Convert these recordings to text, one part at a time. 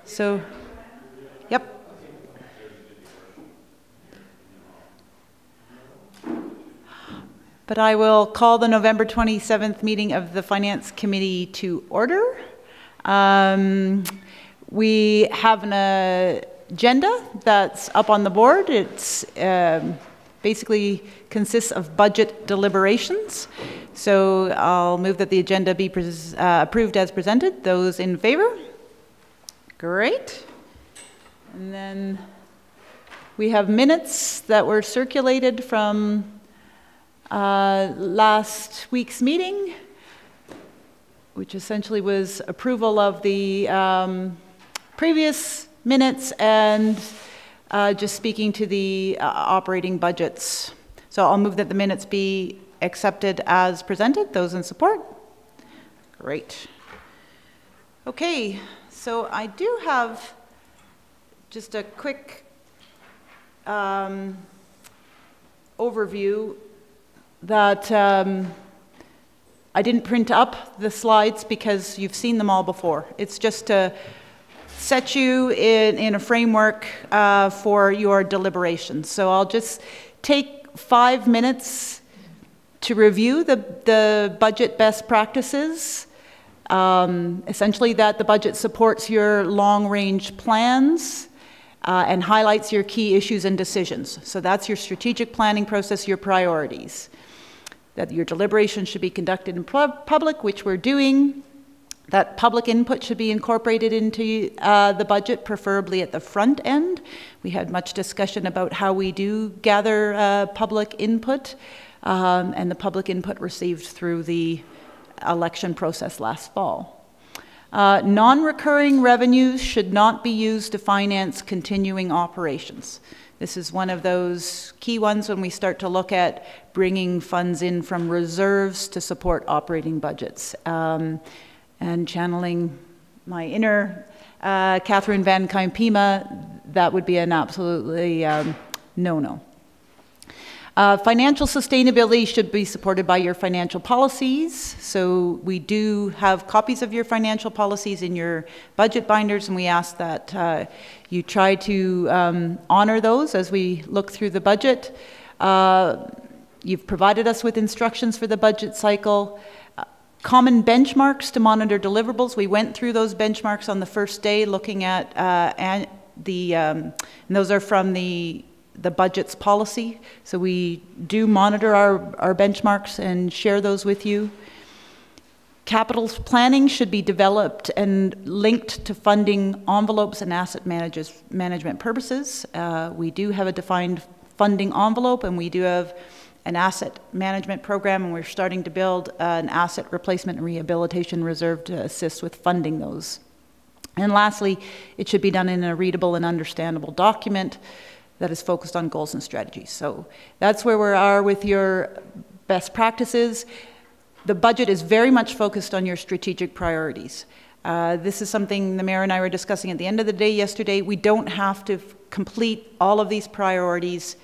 So, yep. But I will call the November 27th meeting of the Finance Committee to order. We have an agenda that's up on the board. It's basically consists of budget deliberations. So I'll move that the agenda be approved as presented. Those in favor? Great. And then we have minutes that were circulated from last week's meeting, which essentially was approval of the previous minutes and just speaking to the operating budgets. So I'll move that the minutes be accepted as presented. Those in support? Great. Okay, so I do have just a quick overview that I didn't print up the slides because you've seen them all before. It's just to set you in a framework for your deliberations. So I'll just take 5 minutes to review the budget best practices. Essentially that the budget supports your long-range plans and highlights your key issues and decisions. So that's your strategic planning process, your priorities. That your deliberations should be conducted in public, which we're doing. That public input should be incorporated into the budget, preferably at the front end. We had much discussion about how we do gather public input, and the public input received through the election process last fall. Non-recurring revenues should not be used to finance continuing operations. This is one of those key ones when we start to look at bringing funds in from reserves to support operating budgets. And channeling my inner Catherine Van Kuypema, that would be an absolutely no-no. Financial sustainability should be supported by your financial policies. So we do have copies of your financial policies in your budget binders, and we ask that you try to honor those as we look through the budget. You've provided us with instructions for the budget cycle. Common benchmarks to monitor deliverables. We went through those benchmarks on the first day looking at and those are from the budget's policy. So we do monitor our benchmarks and share those with you. Capital planning should be developed and linked to funding envelopes and asset management purposes. We do have a defined funding envelope, and we do have an asset management program, and we're starting to build an asset replacement and rehabilitation reserve to assist with funding those. And lastly, it should be done in a readable and understandable document that is focused on goals and strategies. So that's where we are with your best practices. The budget is very much focused on your strategic priorities. This is something the mayor and I were discussing at the end of the day yesterday. We don't have to complete all of these priorities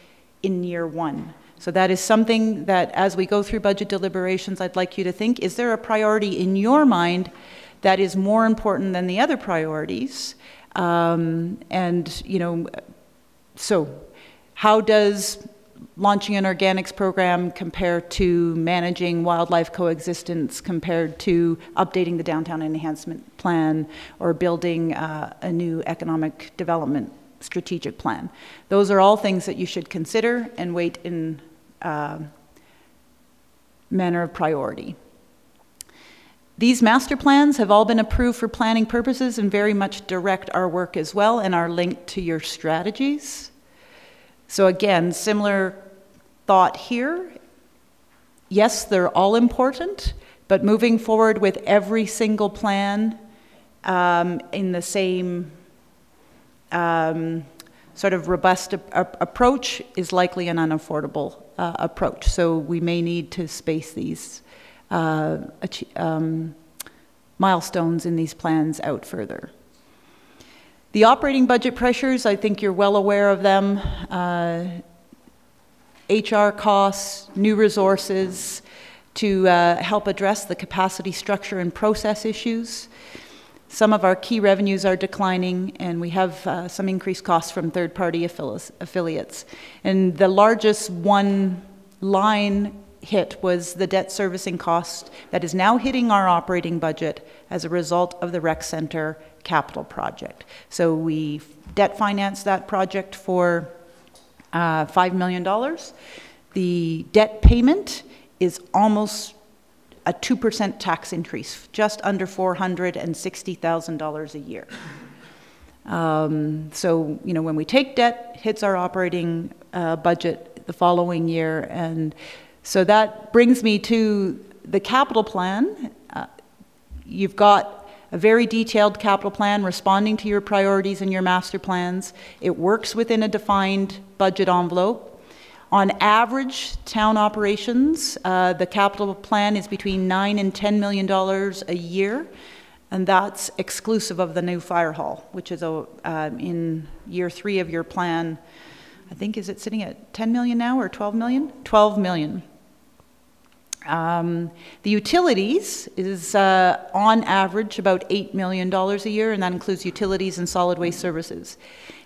in year one. So that is something that as we go through budget deliberations, I'd like you to think, is there a priority in your mind that is more important than the other priorities? And, you know, so how does launching an organics program compare to managing wildlife coexistence, compared to updating the downtown enhancement plan or building a new economic development strategic plan? Those are all things that you should consider and weight in manner of priority. These master plans have all been approved for planning purposes and very much direct our work as well and are linked to your strategies. So again, similar thought here. Yes, they're all important, but moving forward with every single plan in the same sort of robust approach is likely an unaffordable approach. So we may need to space these milestones in these plans out further. The operating budget pressures, I think you're well aware of them. HR costs, new resources to help address the capacity structure and process issues. Some of our key revenues are declining, and we have some increased costs from third-party affiliates. And the largest one line hit was the debt servicing cost that is now hitting our operating budget as a result of the rec center capital project. So we debt financed that project for $5 million. The debt payment is almost a 2% tax increase, just under $460,000 a year. So, you know, when we take debt, hits our operating budget the following year. And so that brings me to the capital plan. You've got a very detailed capital plan responding to your priorities and your master plans. It works within a defined budget envelope. On average, town operations, the capital plan is between $9 and $10 million a year, and that's exclusive of the new fire hall, which is in year 3 of your plan. I think, is it sitting at 10 million now or 12 million? 12 million. The utilities is on average about $8 million a year, and that includes utilities and solid waste services.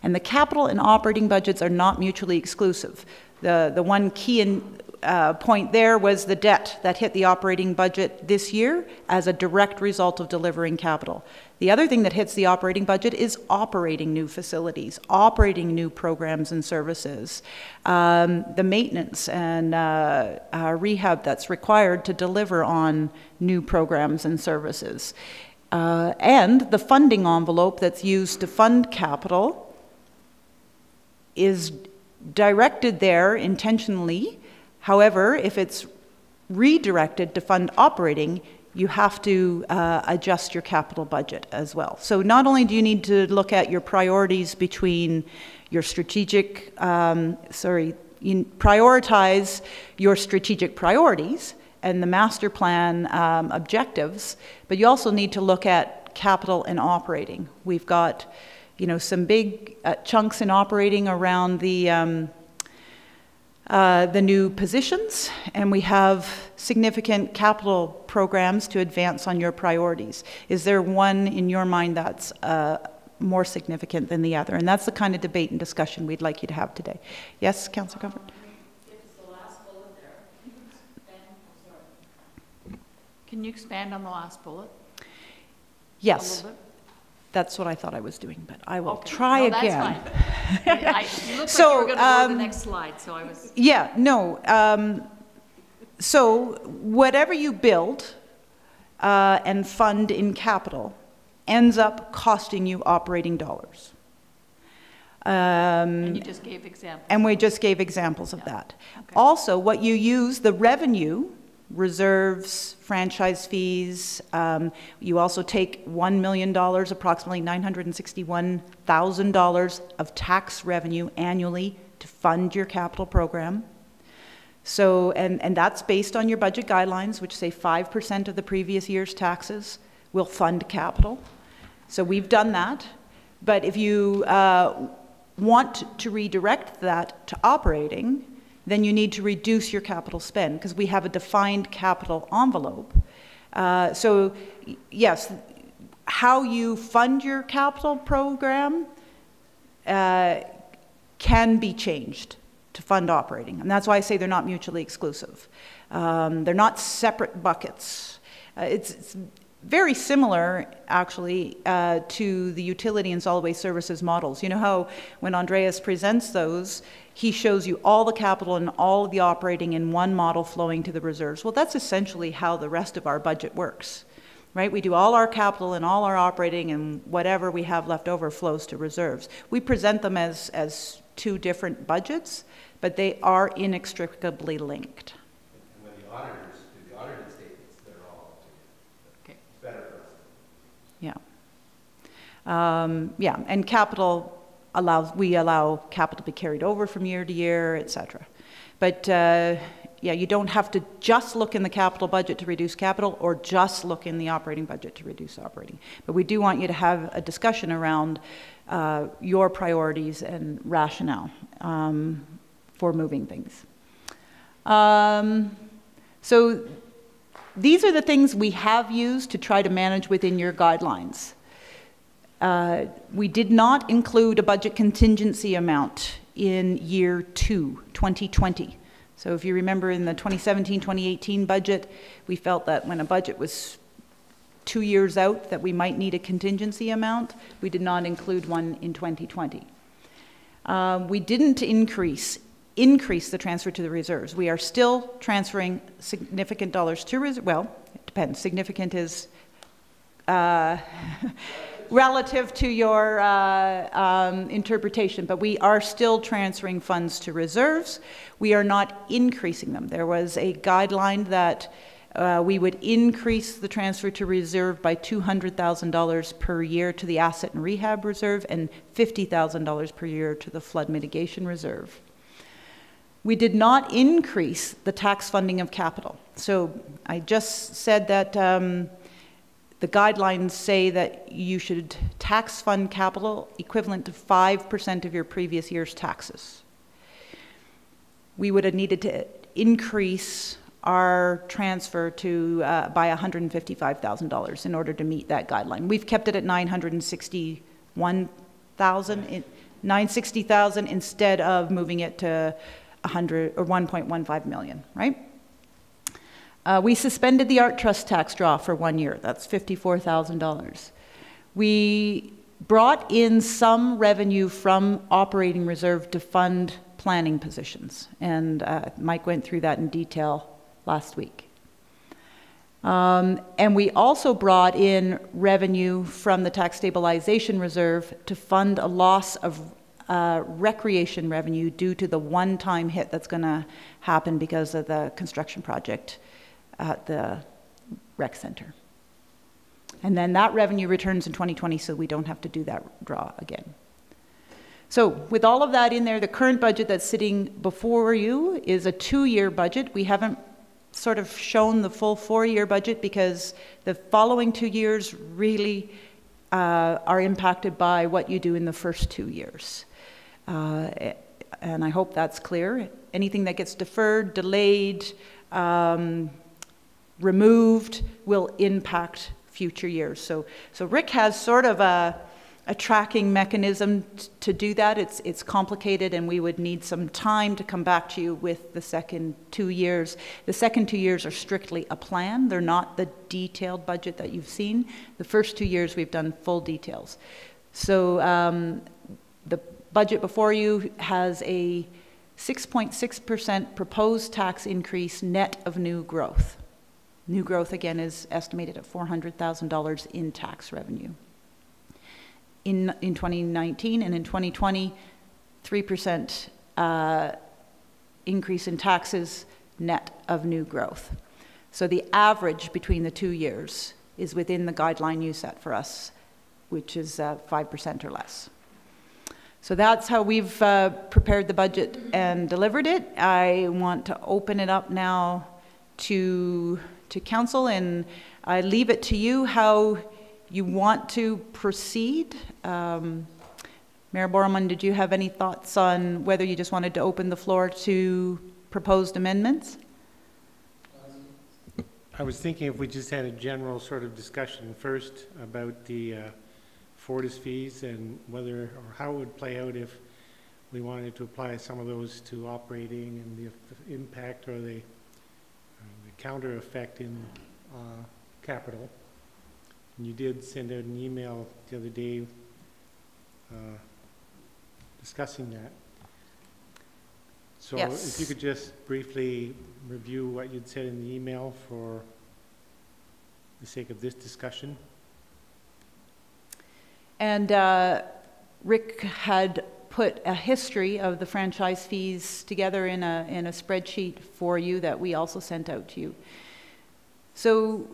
And the capital and operating budgets are not mutually exclusive. The one key point there was the debt that hit the operating budget this year as a direct result of delivering capital. The other thing that hits the operating budget is operating new facilities, operating new programs and services, the maintenance and rehab that's required to deliver on new programs and services. And the funding envelope that's used to fund capital is directed there intentionally. However, if it's redirected to fund operating, you have to adjust your capital budget as well. So not only do you need to look at your priorities between your strategic, prioritize your strategic priorities and the master plan objectives, but you also need to look at capital and operating. We've got, you know, some big chunks in operating around the new positions, and we have significant capital programs to advance on your priorities. Is there one in your mind that's more significant than the other? And that's the kind of debate and discussion we'd like you to have today. Yes, Councillor Comfort? It's the last bullet there. Can you expand on the last bullet? Yes. That's what I thought I was doing, but I will try again. That's fine. You looked so, like you were going to go to the next slide, so I was... Yeah, no. So whatever you build and fund in capital ends up costing you operating dollars. And you just gave examples. And we just gave examples of that. Okay. Also, what you use, the revenue, reserves, franchise fees. You also take $1 million, approximately $961,000 of tax revenue annually to fund your capital program. So, and that's based on your budget guidelines, which say 5% of the previous year's taxes will fund capital. So we've done that. But if you want to redirect that to operating, then you need to reduce your capital spend because we have a defined capital envelope. So yes, how you fund your capital program can be changed to fund operating. And that's why I say they're not mutually exclusive. They're not separate buckets. It's very similar, actually, to the utility and solid waste services models. You know how when Andreas presents those, he shows you all the capital and all of the operating in one model flowing to the reserves. Well, that's essentially how the rest of our budget works, right? We do all our capital and all our operating, and whatever we have left over flows to reserves. We present them as two different budgets, but they are inextricably linked. And when the auditors do the audited statements, they're all together. Okay. It's better for us. Yeah. Yeah, and capital we allow capital to be carried over from year to year, etc. But yeah, you don't have to just look in the capital budget to reduce capital or just look in the operating budget to reduce operating. But we do want you to have a discussion around your priorities and rationale for moving things. So these are the things we have used to try to manage within your guidelines. We did not include a budget contingency amount in year 2, 2020. So if you remember in the 2017-2018 budget, we felt that when a budget was 2 years out that we might need a contingency amount. We did not include one in 2020. We didn't increase the transfer to the reserves. We are still transferring significant dollars to reserves. Well, it depends. Significant is relative to your interpretation, but we are still transferring funds to reserves. We are not increasing them. There was a guideline that we would increase the transfer to reserve by $200,000 per year to the Asset and Rehab Reserve and $50,000 per year to the Flood Mitigation Reserve. We did not increase the tax funding of capital. So I just said that the guidelines say that you should tax fund capital equivalent to 5% of your previous year's taxes. We would have needed to increase our transfer to by $155,000 in order to meet that guideline. We've kept it at $960,000 instead of moving it to 1.15 million, right? We suspended the art trust tax draw for 1 year. That's $54,000. We brought in some revenue from operating reserve to fund planning positions, and Mike went through that in detail last week. And we also brought in revenue from the tax stabilization reserve to fund a loss of recreation revenue due to the one-time hit that's going to happen because of the construction project at the rec center. And then that revenue returns in 2020, so we don't have to do that draw again. So with all of that in there, the current budget that's sitting before you is a 2-year budget. We haven't sort of shown the full 4-year budget because the following 2 years really are impacted by what you do in the first 2 years. And I hope that's clear. Anything that gets deferred, delayed, removed will impact future years. So Rick has sort of a tracking mechanism to do that. It's complicated, and we would need some time to come back to you with the second 2 years. The second 2 years are strictly a plan. They're not the detailed budget that you've seen. The first 2 years we've done full details. So the budget before you has a 6.6% proposed tax increase net of new growth. New growth, again, is estimated at $400,000 in tax revenue. In 2019 and in 2020, 3% increase in taxes net of new growth. So the average between the 2 years is within the guideline you set for us, which is 5% or less. So that's how we've prepared the budget and delivered it. I want to open it up now to council, and I leave it to you how you want to proceed. Mayor Borman, did you have any thoughts on whether you just wanted to open the floor to proposed amendments? I was thinking if we just had a general sort of discussion first about the Fortis fees and whether or how it would play out if we wanted to apply some of those to operating and the impact or the counter effect in capital. And you did send out an email the other day discussing that. So yes. If you could just briefly review what you'd said in the email for the sake of this discussion. And Rick had put a history of the franchise fees together in a spreadsheet for you that we also sent out to you. So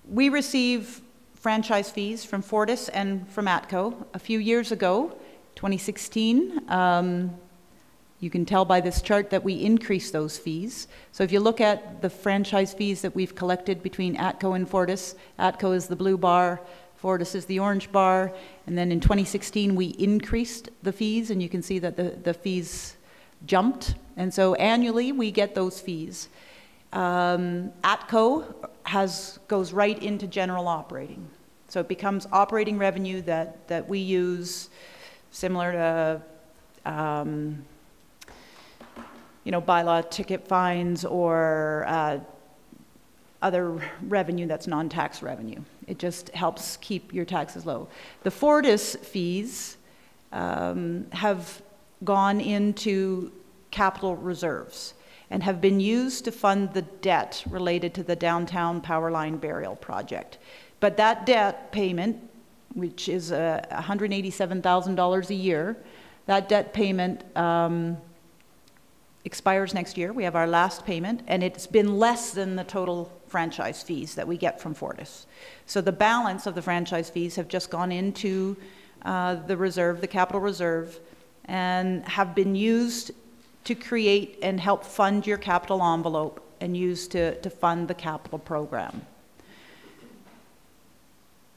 we receive franchise fees from Fortis and from ATCO. A few years ago, 2016, you can tell by this chart that we increased those fees. So if you look at the franchise fees that we've collected between ATCO and Fortis, ATCO is the blue bar, Fortis is the orange bar, and then in 2016 we increased the fees, and you can see that the fees jumped, and so annually we get those fees. ATCO goes right into general operating. So it becomes operating revenue that we use, similar to, bylaw ticket fines or other revenue that's non-tax revenue. It just helps keep your taxes low. The Fortis fees have gone into capital reserves and have been used to fund the debt related to the downtown power line burial project. But that debt payment, which is $187,000 a year, that debt payment expires next year. We have our last payment, and it's been less than the total franchise fees that we get from Fortis. So the balance of the franchise fees have just gone into the reserve, the capital reserve, and have been used to create and help fund your capital envelope and used to fund the capital program.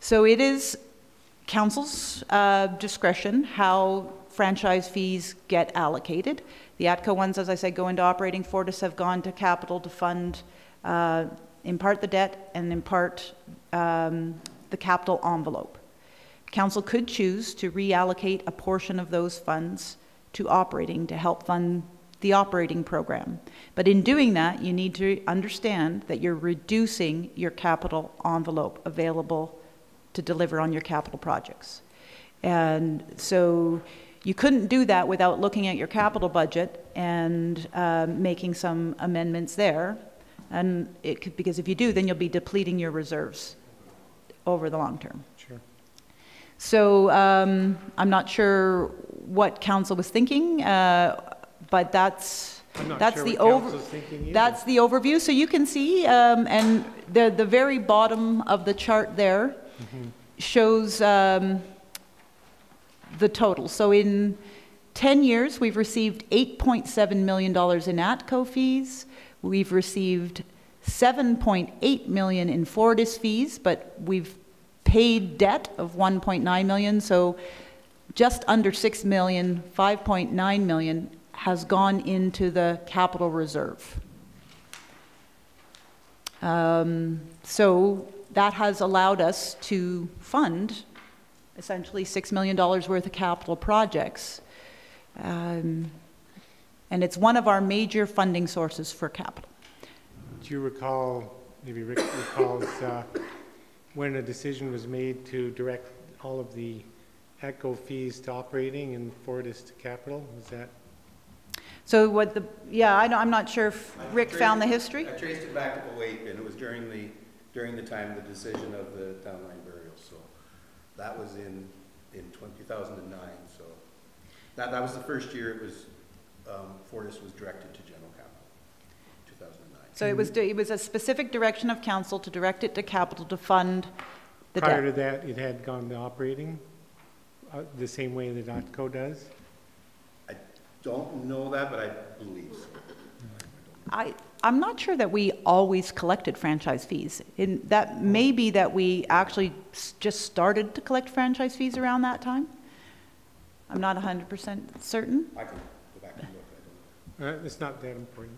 So it is council's discretion how franchise fees get allocated. The ATCO ones, as I said, go into operating. Fortis have gone to capital to fund in part the debt and in part the capital envelope. Council could choose to reallocate a portion of those funds to operating to help fund the operating program. But in doing that, you need to understand that you're reducing your capital envelope available to deliver on your capital projects. And so you couldn't do that without looking at your capital budget and making some amendments there. And it could, because if you do, then you'll be depleting your reserves over the long term. Sure. So I'm not sure what council was thinking, but that's the overview. So you can see, and the very bottom of the chart there shows the total. So in 10 years, we've received $8.7 million in ATCO fees. We've received $7.8 million in Fortis fees, but we've paid debt of $1.9 million. So just under $6 million, $5.9 million has gone into the capital reserve. So that has allowed us to fund essentially $6 million worth of capital projects. And it's one of our major funding sources for capital. Do you recall, maybe Rick recalls, when a decision was made to direct all of the ATCO fees to operating and Fortis to capital? Was that? So what the, yeah, I'm not sure if Rick found the history. I traced it back to 08, and it was during the time of the decision of the town line burial. So that was in 2009. So that was the first year it was, Fortis was directed to general capital, 2009. So it was a specific direction of council to direct it to capital to fund the debt. Prior to that, it had gone to operating the same way that ATCO does? I don't know that, but I believe so. I'm not sure that we always collected franchise fees. That may be that we actually just started to collect franchise fees around that time. I'm not 100% certain. I can go back and look. I don't know. It's not that important.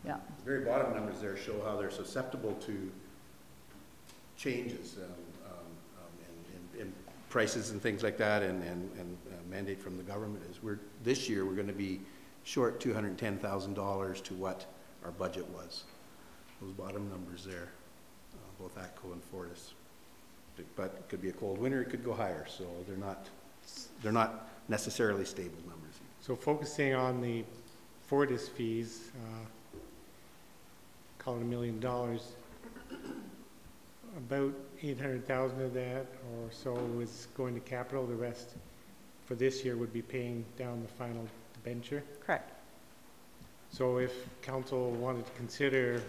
Yeah. The very bottom numbers there show how they're susceptible to changes in prices and things like that, and mandate from the government is this year we're going to be short $210,000 to what our budget was. Those bottom numbers there, both ATCO and Fortis. But it could be a cold winter, it could go higher, so they're not necessarily stable numbers. So focusing on the Fortis fees, call it $1 million, about 800,000 of that or so was going to capital. The rest for this year would be paying down the final debenture. Correct. So if council wanted to consider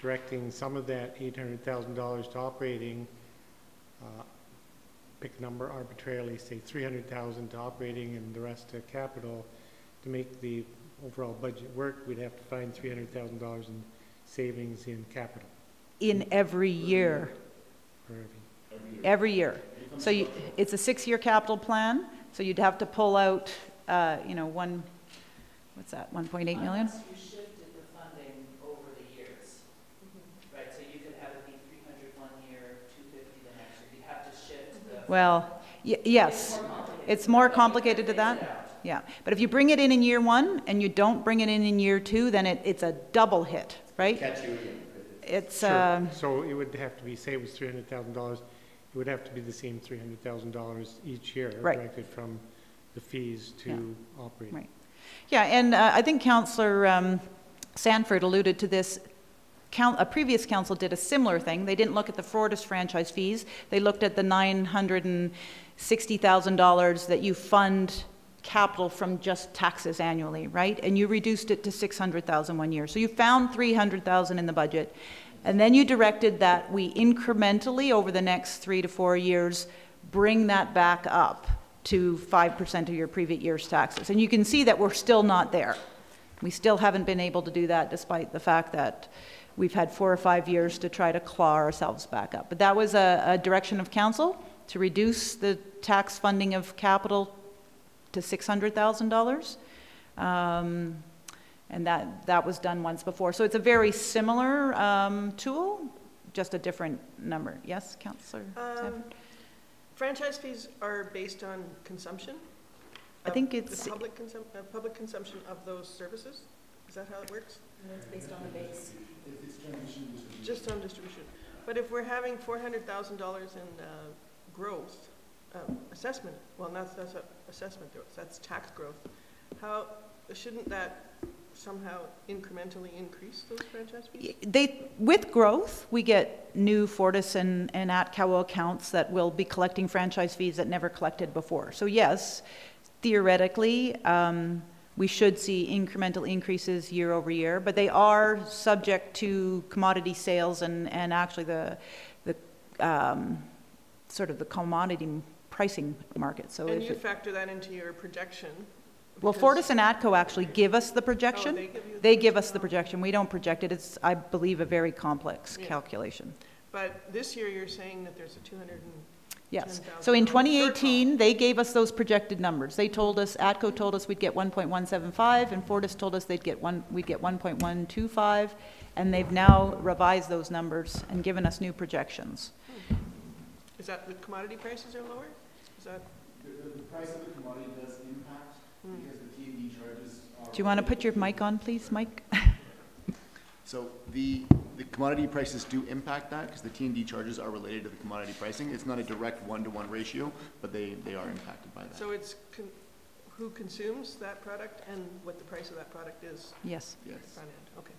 directing some of that $800,000 to operating, pick a number arbitrarily, say 300,000 to operating and the rest to capital, to make the overall budget work, we'd have to find $300,000 in savings in capital. In every year. Every year. So it's a 6-year capital plan. So you'd have to pull out, what's that, 1.8 million? Unless you shifted the funding over the years, right? So you could have it be 300 one year, 250 the next year. You'd Well, yes, it's more complicated to that. Yeah, but if you bring it in year one and you don't bring it in year two, then it's a double hit, right? Catch you again. It's, Sure. So it would have to be, say it was $300,000, it would have to be the same $300,000 each year, Right. directed from the fees to operating. right. Yeah, and I think Councillor Sanford alluded to this. A previous council did a similar thing. They didn't look at the Fortis franchise fees. They looked at the $960,000 that you fund capital from just taxes annually, right? And you reduced it to $600,000 one year. So you found $300,000 in the budget. And then you directed that we incrementally over the next 3 to 4 years bring that back up to 5% of your previous year's taxes. And you can see that we're still not there. We still haven't been able to do that despite the fact that we've had 4 or 5 years to try to claw ourselves back up. But that was a direction of council to reduce the tax funding of capital to $600,000. And that was done once before. So it's a very similar tool, just a different number. Yes, Councillor Sanford? Franchise fees are based on consumption? I think it's... The public consumption of those services? Is that how it works? And it's based on the base. Just on distribution. But if we're having $400,000 in growth, assessment, well, that's assessment growth, that's tax growth. How, shouldn't that somehow incrementally increase those franchise fees? With growth, we get new Fortis and ATCO accounts that will be collecting franchise fees that never collected before. So yes, theoretically, we should see incremental increases year over year, but they are subject to commodity sales and actually the sort of the commodity pricing market. So and you factor that into your projection? Well, Fortis and ATCO actually give us the projection. Oh, they give us the projection. We don't project it. It's, I believe, a very complex calculation. But this year you're saying that there's a 210,000. Yes. So in 2018, they gave us those projected numbers. They told us, ATCO told us we'd get 1.175, and Fortis told us we'd get 1.125, and they've now revised those numbers and given us new projections. Is that the commodity prices are lower? Is that? The price of the commodity does impact because the T&D charges are... Do you want to put your mic on, please, Mike? So the commodity prices do impact that because the T&D charges are related to the commodity pricing. It's not a direct one-to-one ratio, but they are impacted by that. So it's who consumes that product and what the price of that product is? Yes. Yes. Front end. Okay.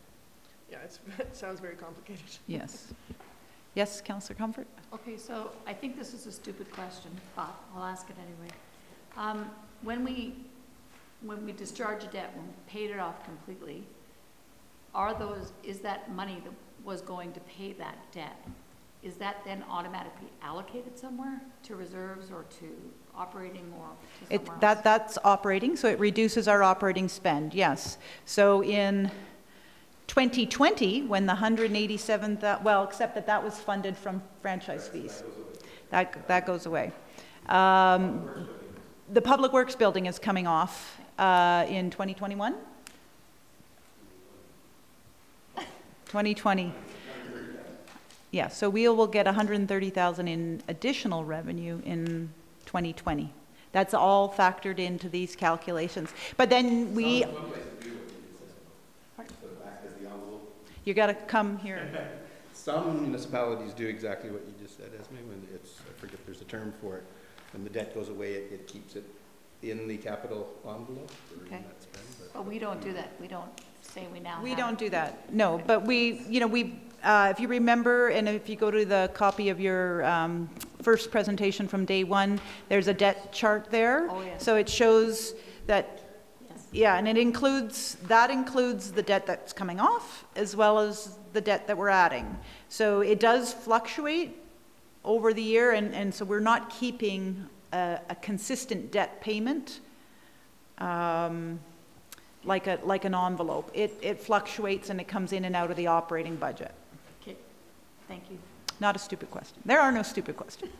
Yeah, it sounds very complicated. Yes. Yes, Councillor Comfort? Okay, so I think this is a stupid question, but I'll ask it anyway. When we discharge a debt, when we paid it off completely, is that money that was going to pay that debt, is that then automatically allocated somewhere to reserves or to operating or to somewhere else? That's operating, so it reduces our operating spend, yes. So in 2020, when the 187, well, except that was funded from franchise fees. That goes away. The Public Works building is coming off in 2021. 2020. Yeah, so we will get 130,000 in additional revenue in 2020. That's all factored into these calculations. But then we... You got to come here. Some municipalities do exactly what you just said, Esme, when it's, I forget there's a term for it, when the debt goes away, it keeps it in the capital envelope. Okay. But we don't do that. We don't say we now We have don't it. do that, no, but we, if you remember, and if you go to the copy of your first presentation from day one, there's a debt chart there. Oh, yes. So it shows that, Yes. yeah, and that includes the debt that's coming off as well as the debt that we're adding. So it does fluctuate over the year, and so we're not keeping a consistent debt payment like an envelope. It fluctuates and it comes in and out of the operating budget. Okay, thank you. Not a stupid question. There are no stupid questions.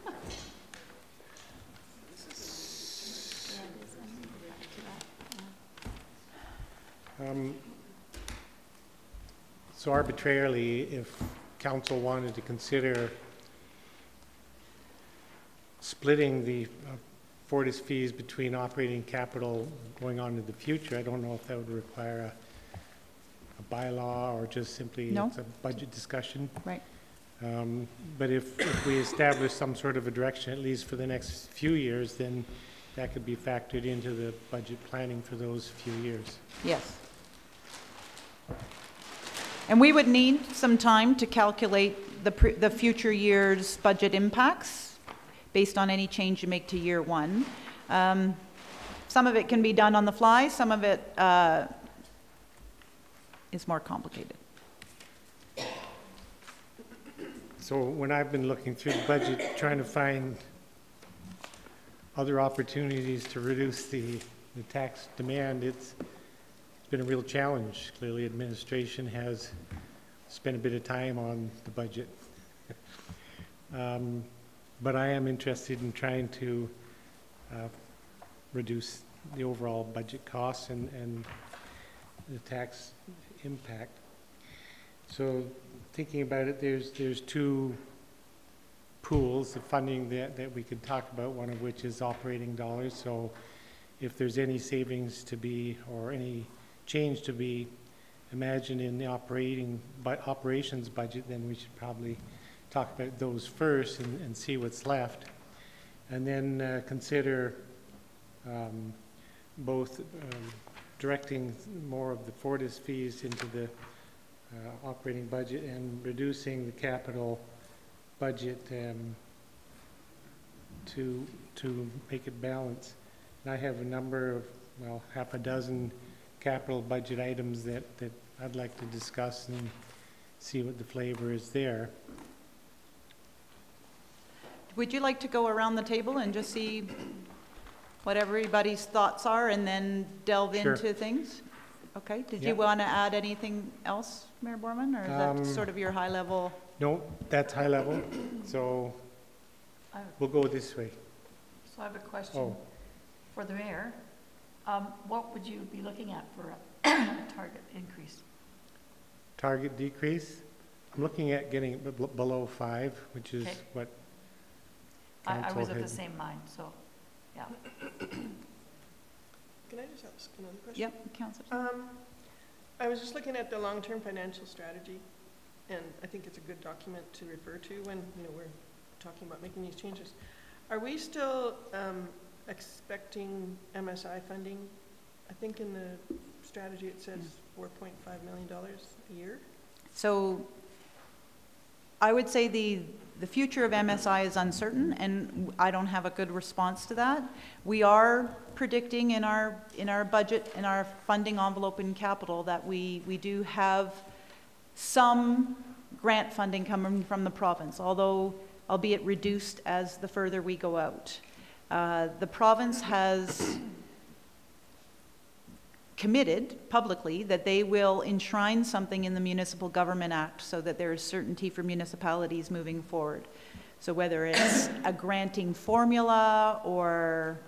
So arbitrarily, if council wanted to consider splitting the Fortis fees between operating capital going on into the future. I don't know if that would require a bylaw or just simply No. it's a budget discussion. Right. But if we establish some sort of a direction, at least for the next few years, then that could be factored into the budget planning for those few years. Yes. And we would need some time to calculate the future year's budget impacts based on any change you make to year one. Some of it can be done on the fly, some of it is more complicated. So when I've been looking through the budget, trying to find other opportunities to reduce the tax demand, it's been a real challenge. Clearly, administration has spent a bit of time on the budget. But I am interested in trying to reduce the overall budget costs and the tax impact. So thinking about it, there's two pools of funding that we could talk about, one of which is operating dollars. So if there's any savings to be, or any change to be imagined in the operations budget, then we should probably talk about those first and see what's left. And then consider both directing more of the Fortis fees into the operating budget and reducing the capital budget to make it balance. And I have a number of, well, half a dozen capital budget items that I'd like to discuss and see what the flavor is there. Would you like to go around the table and just see what everybody's thoughts are and then delve Sure. into things? Okay, did Yeah. you want to add anything else, Mayor Borman, or is that sort of your high level? No, that's high level, so we'll go this way. So I have a question Oh, for the mayor. What would you be looking at for a target increase? target decrease. I'm looking at getting it below 5, which is Okay. what I council was of the had. same mind, so, yeah. Can I just ask another question? Yep, Councillor. I was just looking at the long-term financial strategy, and I think it's a good document to refer to when, we're talking about making these changes. Are we still expecting MSI funding? I think in the strategy it says $4.5 million a year. So I would say the future of MSI is uncertain, and I don't have a good response to that. We are predicting in our budget, in our funding envelope in capital, that we do have some grant funding coming from the province, although albeit reduced as the further we go out. The province has committed publicly that they will enshrine something in the Municipal Government Act so that there is certainty for municipalities moving forward. So whether it's a granting formula or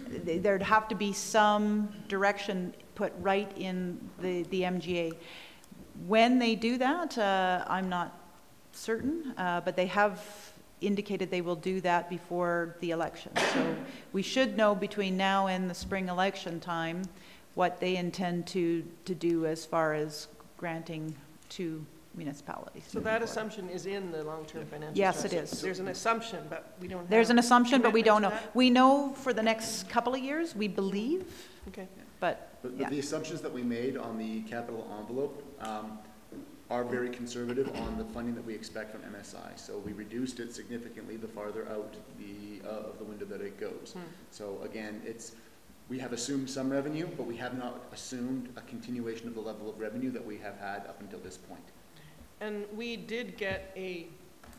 there'd have to be some direction put right in the MGA. When they do that, I'm not certain, but they have indicated they will do that before the election. So we should know between now and the spring election time what they intend to do as far as granting to municipalities. So that assumption is in the long-term financial Yes, it strategy. is. There's an assumption, but we don't have. There's an assumption, but we don't know. commitment to We know for the next couple of years, we believe, that? Okay. but But yeah. the assumptions that we made on the capital envelope are very conservative on the funding that we expect from MSI. So we reduced it significantly the farther out of the window that it goes. So again, we have assumed some revenue, but we have not assumed a continuation of the level of revenue that we have had up until this point. And we did get a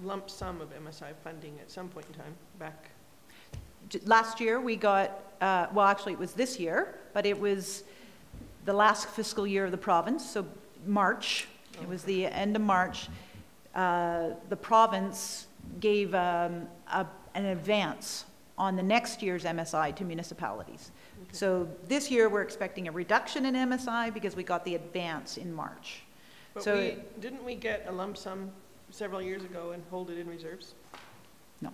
lump sum of MSI funding at some point in time back. Last year, we got, well, actually, it was this year, but it was the last fiscal year of the province, so March. It was the end of March. The province gave an advance on the next year's MSI to municipalities. Okay. So this year, we're expecting a reduction in MSI because we got the advance in March. But So didn't we get a lump sum several years ago and hold it in reserves? No.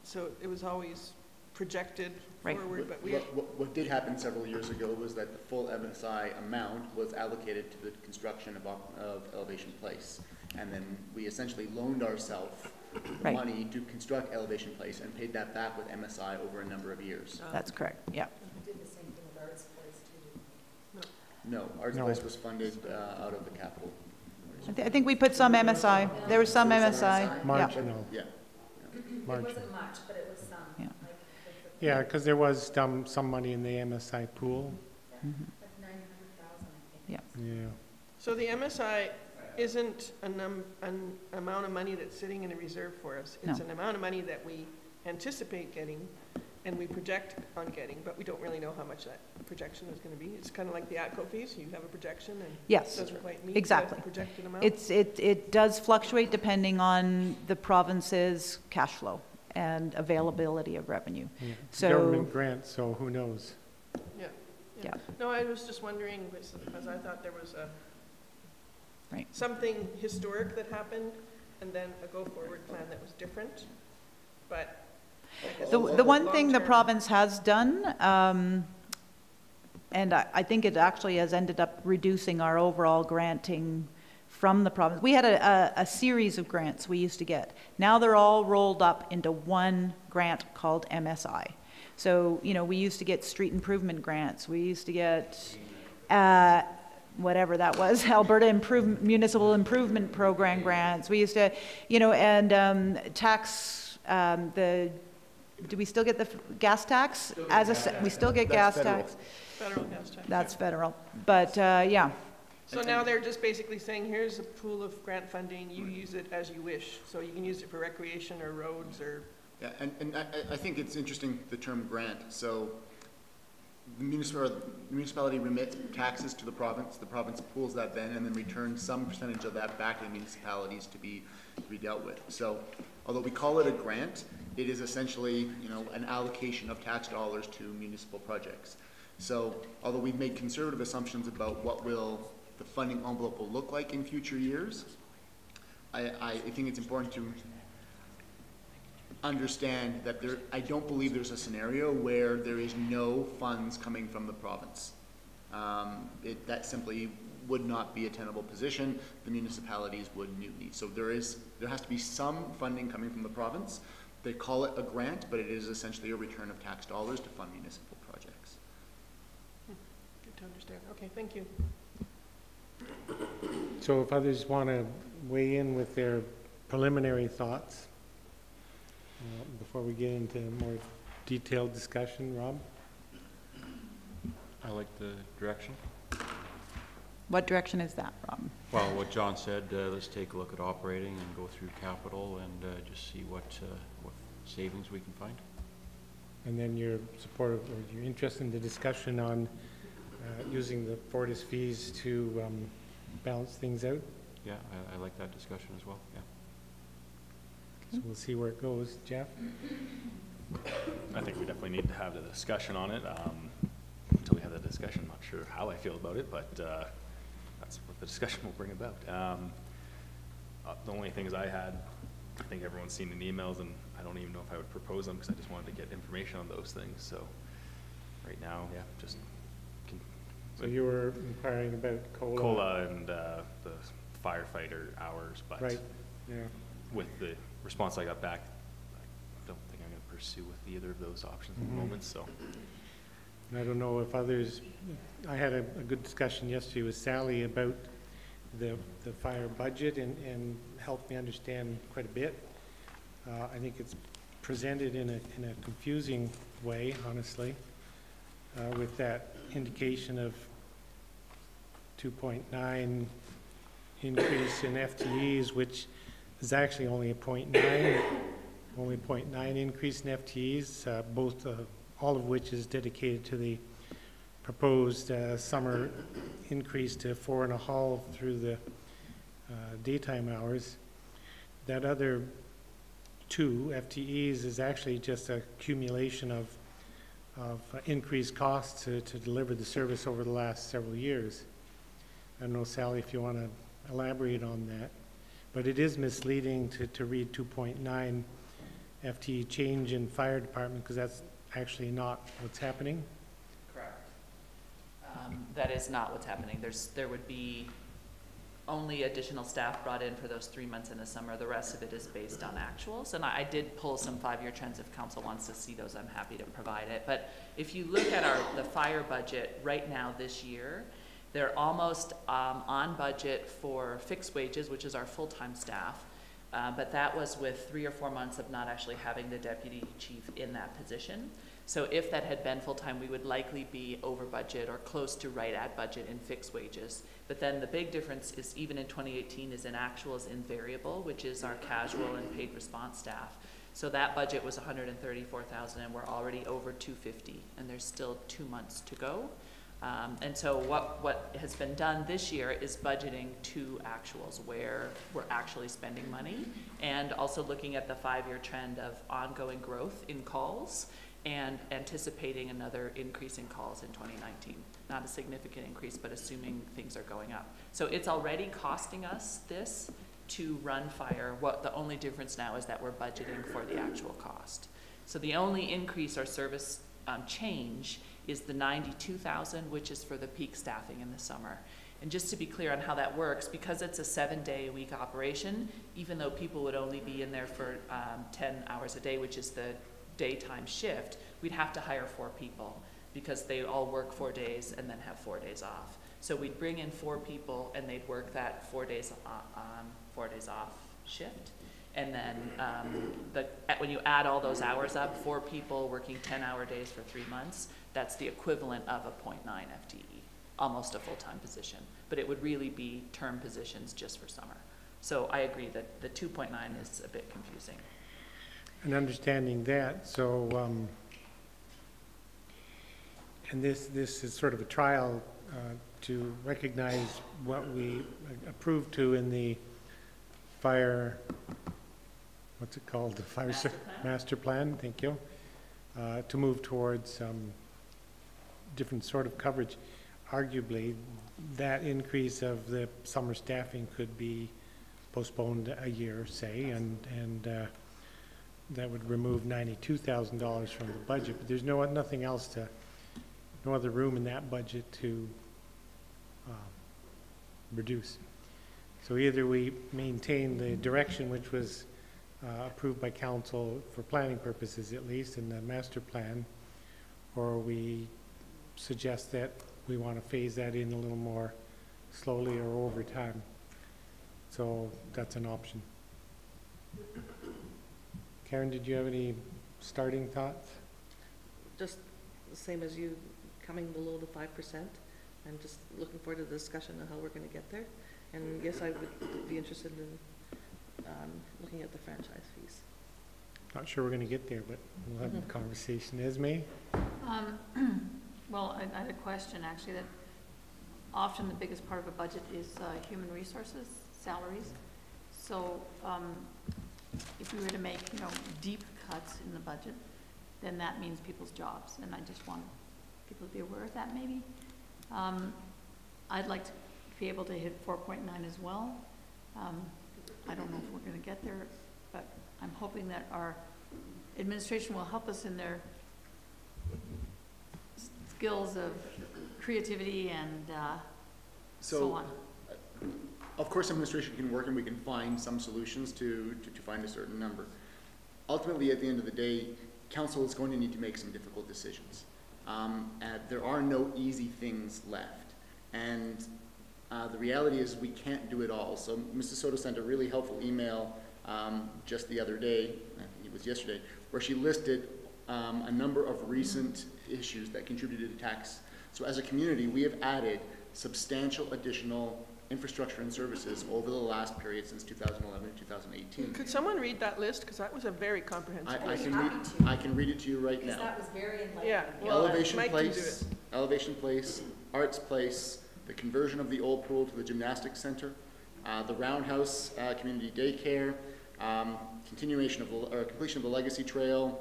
so it was always projected Right. forward, but What did happen several years ago was that the full MSI amount was allocated to the construction of Elevation Place. And then we essentially loaned ourselves the Right. money to construct Elevation Place and paid that back with MSI over a number of years. That's correct, yeah. We did the same thing with Arts Place too. No, Arts No. Place was funded out of the capital. I think we put some MSI, there was some MSI, yeah. Marginal, Yeah. It marginal. wasn't much, but it was some. Yeah. Like, Yeah, because there was some money in the MSI pool, like 900,000, I think. Yeah. yeah. So the MSI isn't an amount of money that's sitting in a reserve for us. It's No. an amount of money that we anticipate getting and we project on getting, but we don't really know how much that projection is gonna be. It's kind of like the ATCO fees, you have a projection and it Yes, doesn't quite meet exactly. the projected amount. it does fluctuate depending on the province's cash flow and availability of revenue. Yeah. So- Government grant, so who knows? Yeah. No, I was just wondering, because I thought there was Right. something historic that happened and then a go-forward plan that was different, but. I guess The one thing the long-term- province has done, and I think it actually has ended up reducing our overall granting from the province. We had a series of grants we used to get. Now they're all rolled up into one grant called MSI. So, you know, we used to get street improvement grants. We used to get, whatever that was, Alberta Municipal Improvement Program grants. We used to, you know, and tax, do we still get the gas tax? We still get gas tax. Federal gas tax. That's federal. But, yeah, So now they're just basically saying, here's a pool of grant funding, you use it as you wish. So you can use it for recreation or roads or. Yeah, and I think it's interesting, the term grant. So the municipality remits taxes to the province pools that then and then returns some percentage of that back to the municipalities to be dealt with. So although we call it a grant, it is essentially, you know, an allocation of tax dollars to municipal projects. So although we've made conservative assumptions about what the funding envelope will look like in future years, I think it's important to understand that I don't believe there's a scenario where there is no funds coming from the province. That simply would not be a tenable position. The municipalities would need. So there has to be some funding coming from the province. They call it a grant, but it is essentially a return of tax dollars to fund municipal projects. Good to understand. Okay, thank you. So if others want to weigh in with their preliminary thoughts, before we get into more detailed discussion, Rob? I like the direction. what direction is that, Rob? Well, what John said, let's take a look at operating and go through capital and just see what savings we can find. And then your support of, or your interest in the discussion on using the Fortis fees to balance things out? Yeah, I like that discussion as well, yeah. So we'll see where it goes. Jeff? I think we definitely need to have the discussion on it. Until we have the discussion, I'm not sure how I feel about it, but that's what the discussion will bring about. The only things I had, I think everyone's seen in the emails, and I don't even know if I would propose them because I just wanted to get information on those things. So right now, yeah, just So you were inquiring about COLA? COLA and the firefighter hours, but Right, yeah. with the response I got back, I don't think I'm going to pursue with either of those options at the Mhm. moment. So. I don't know if others, I had a good discussion yesterday with Sally about the fire budget and helped me understand quite a bit. I think it's presented in a confusing way, honestly, with that indication of 2.9 increase in FTEs, which is actually only a 0.9 increase in FTEs, all of which is dedicated to the proposed summer increase to 4.5 through the daytime hours. That other 2 FTEs is actually just a accumulation of increased costs to deliver the service over the last several years. I don't know, Sally, if you want to elaborate on that, but it is misleading to read 2.9 FTE change in fire department, because that's actually not what's happening? Correct. That is not what's happening. There would be only additional staff brought in for those 3 months in the summer. The rest of it is based on actuals. And I did pull some 5-year trends. If council wants to see those, I'm happy to provide it. But if you look at the fire budget right now this year, they're almost on budget for fixed wages, which is our full-time staff. But that was with 3 or 4 months of not actually having the deputy chief in that position. So if that had been full-time, we would likely be over budget or close to right at budget in fixed wages. But then the big difference is even in 2018 is in actuals in variable, which is our casual and paid response staff. So that budget was 134,000 and we're already over 250 and there's still 2 months to go. And so what has been done this year is budgeting to actuals where we're actually spending money and also looking at the 5-year trend of ongoing growth in calls and anticipating another increase in calls in 2019. Not a significant increase, but assuming things are going up. So it's already costing us this to run fire. The only difference now is that we're budgeting for the actual cost. So the only increase or service change is the 92,000, which is for the peak staffing in the summer. And just to be clear on how that works, because it's a 7-day-a-week operation, even though people would only be in there for 10 hours a day, which is the daytime shift, we'd have to hire 4 people because they all work 4 days and then have 4 days off. So we'd bring in 4 people and they'd work that 4 days on, 4 days off shift. And then when you add all those hours up, 4 people working 10-hour days for 3 months, that's the equivalent of a 0.9 FTE, almost a full-time position. But it would really be term positions just for summer. So I agree that the 2.9 is a bit confusing. And understanding that, so, and this is sort of a trial to recognize what we approved to in the fire, what's it called? The fire master plan, thank you, to move towards different sort of coverage. Arguably, that increase of the summer staffing could be postponed a year, say, and that would remove $92,000 from the budget. But there's nothing else no other room in that budget to reduce. So either we maintain the direction which was approved by council for planning purposes at least in the master plan, or we suggest that we want to phase that in a little more slowly or over time. So that's an option. Karen, did you have any starting thoughts? Just the same as you, coming below the 5%. I'm just looking forward to the discussion on how we're going to get there. And yes, I would be interested in looking at the franchise fees. Not sure we're going to get there, but we'll have a conversation. Esme? Well, I had a question actually that often the biggest part of a budget is human resources, salaries. So if we were to make, deep cuts in the budget, then that means people's jobs. And I just want people to be aware of that maybe. I'd like to be able to hit 4.9 as well. I don't know if we're going to get there, but I'm hoping that our administration will help us in their skills of creativity and so on. Of course, administration can work and we can find some solutions to find a certain number. Ultimately, at the end of the day, council is going to need to make some difficult decisions. There are no easy things left. And the reality is we can't do it all. So Mrs. Soto sent a really helpful email just the other day, I think it was yesterday, where she listed a number of recent issues that contributed to tax. So as a community, we have added substantial additional infrastructure and services over the last period since 2011 to 2018. Could someone read that list? Because that was a very comprehensive list. I can read it to you right now. Because that was very enlightening. Yeah, well, Elevation Place, Arts Place, the conversion of the old pool to the gymnastics center, the Roundhouse Community Daycare, completion of the Legacy Trail.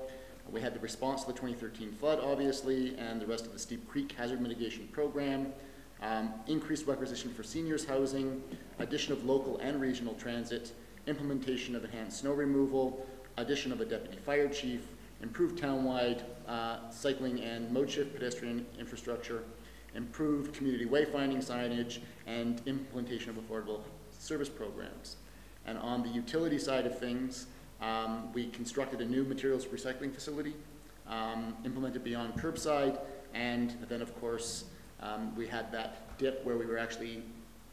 We had the response to the 2013 flood, obviously, and the rest of the Steep Creek Hazard Mitigation Program, increased requisition for seniors housing, addition of local and regional transit, implementation of enhanced snow removal, addition of a deputy fire chief, improved townwide cycling and mode shift pedestrian infrastructure, improved community wayfinding signage, and implementation of affordable service programs. And on the utility side of things, we constructed a new materials recycling facility, implemented beyond curbside, and then of course we had that dip where we were actually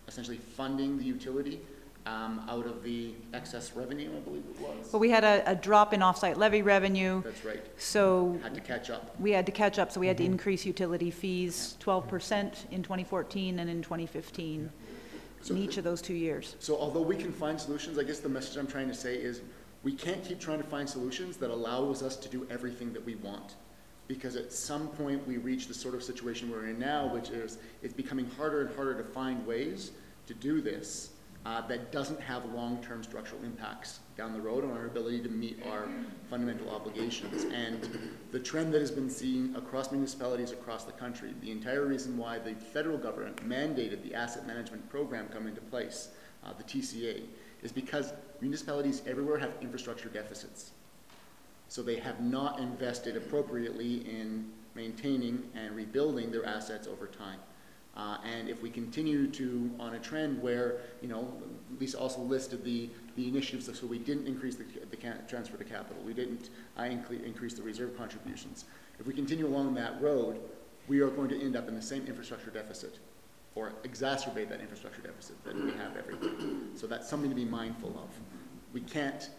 essentially funding the utility out of the excess revenue, I believe it was. But we had a drop in offsite levy revenue. That's right. So Had to catch up. we had to catch up, so we had to increase utility fees 12% in 2014 and in 2015, in each of those 2 years. So although we can find solutions, I guess the message I'm trying to say is we can't keep trying to find solutions that allows us to do everything that we want. Because at some point we reach the sort of situation we're in now, which is it's becoming harder and harder to find ways to do this that doesn't have long-term structural impacts down the road on our ability to meet our fundamental obligations. And the trend that has been seen across municipalities across the country, the entire reason why the federal government mandated the asset management program come into place, the TCA, is because municipalities everywhere have infrastructure deficits. So they have not invested appropriately in maintaining and rebuilding their assets over time. And if we continue to, on a trend where, you know, Lisa also listed the initiatives, so we didn't increase the transfer to capital, we didn't increase the reserve contributions. If we continue along that road, we are going to end up in the same infrastructure deficit, or exacerbate that infrastructure deficit that we have everywhere. So that's something to be mindful of. We can't,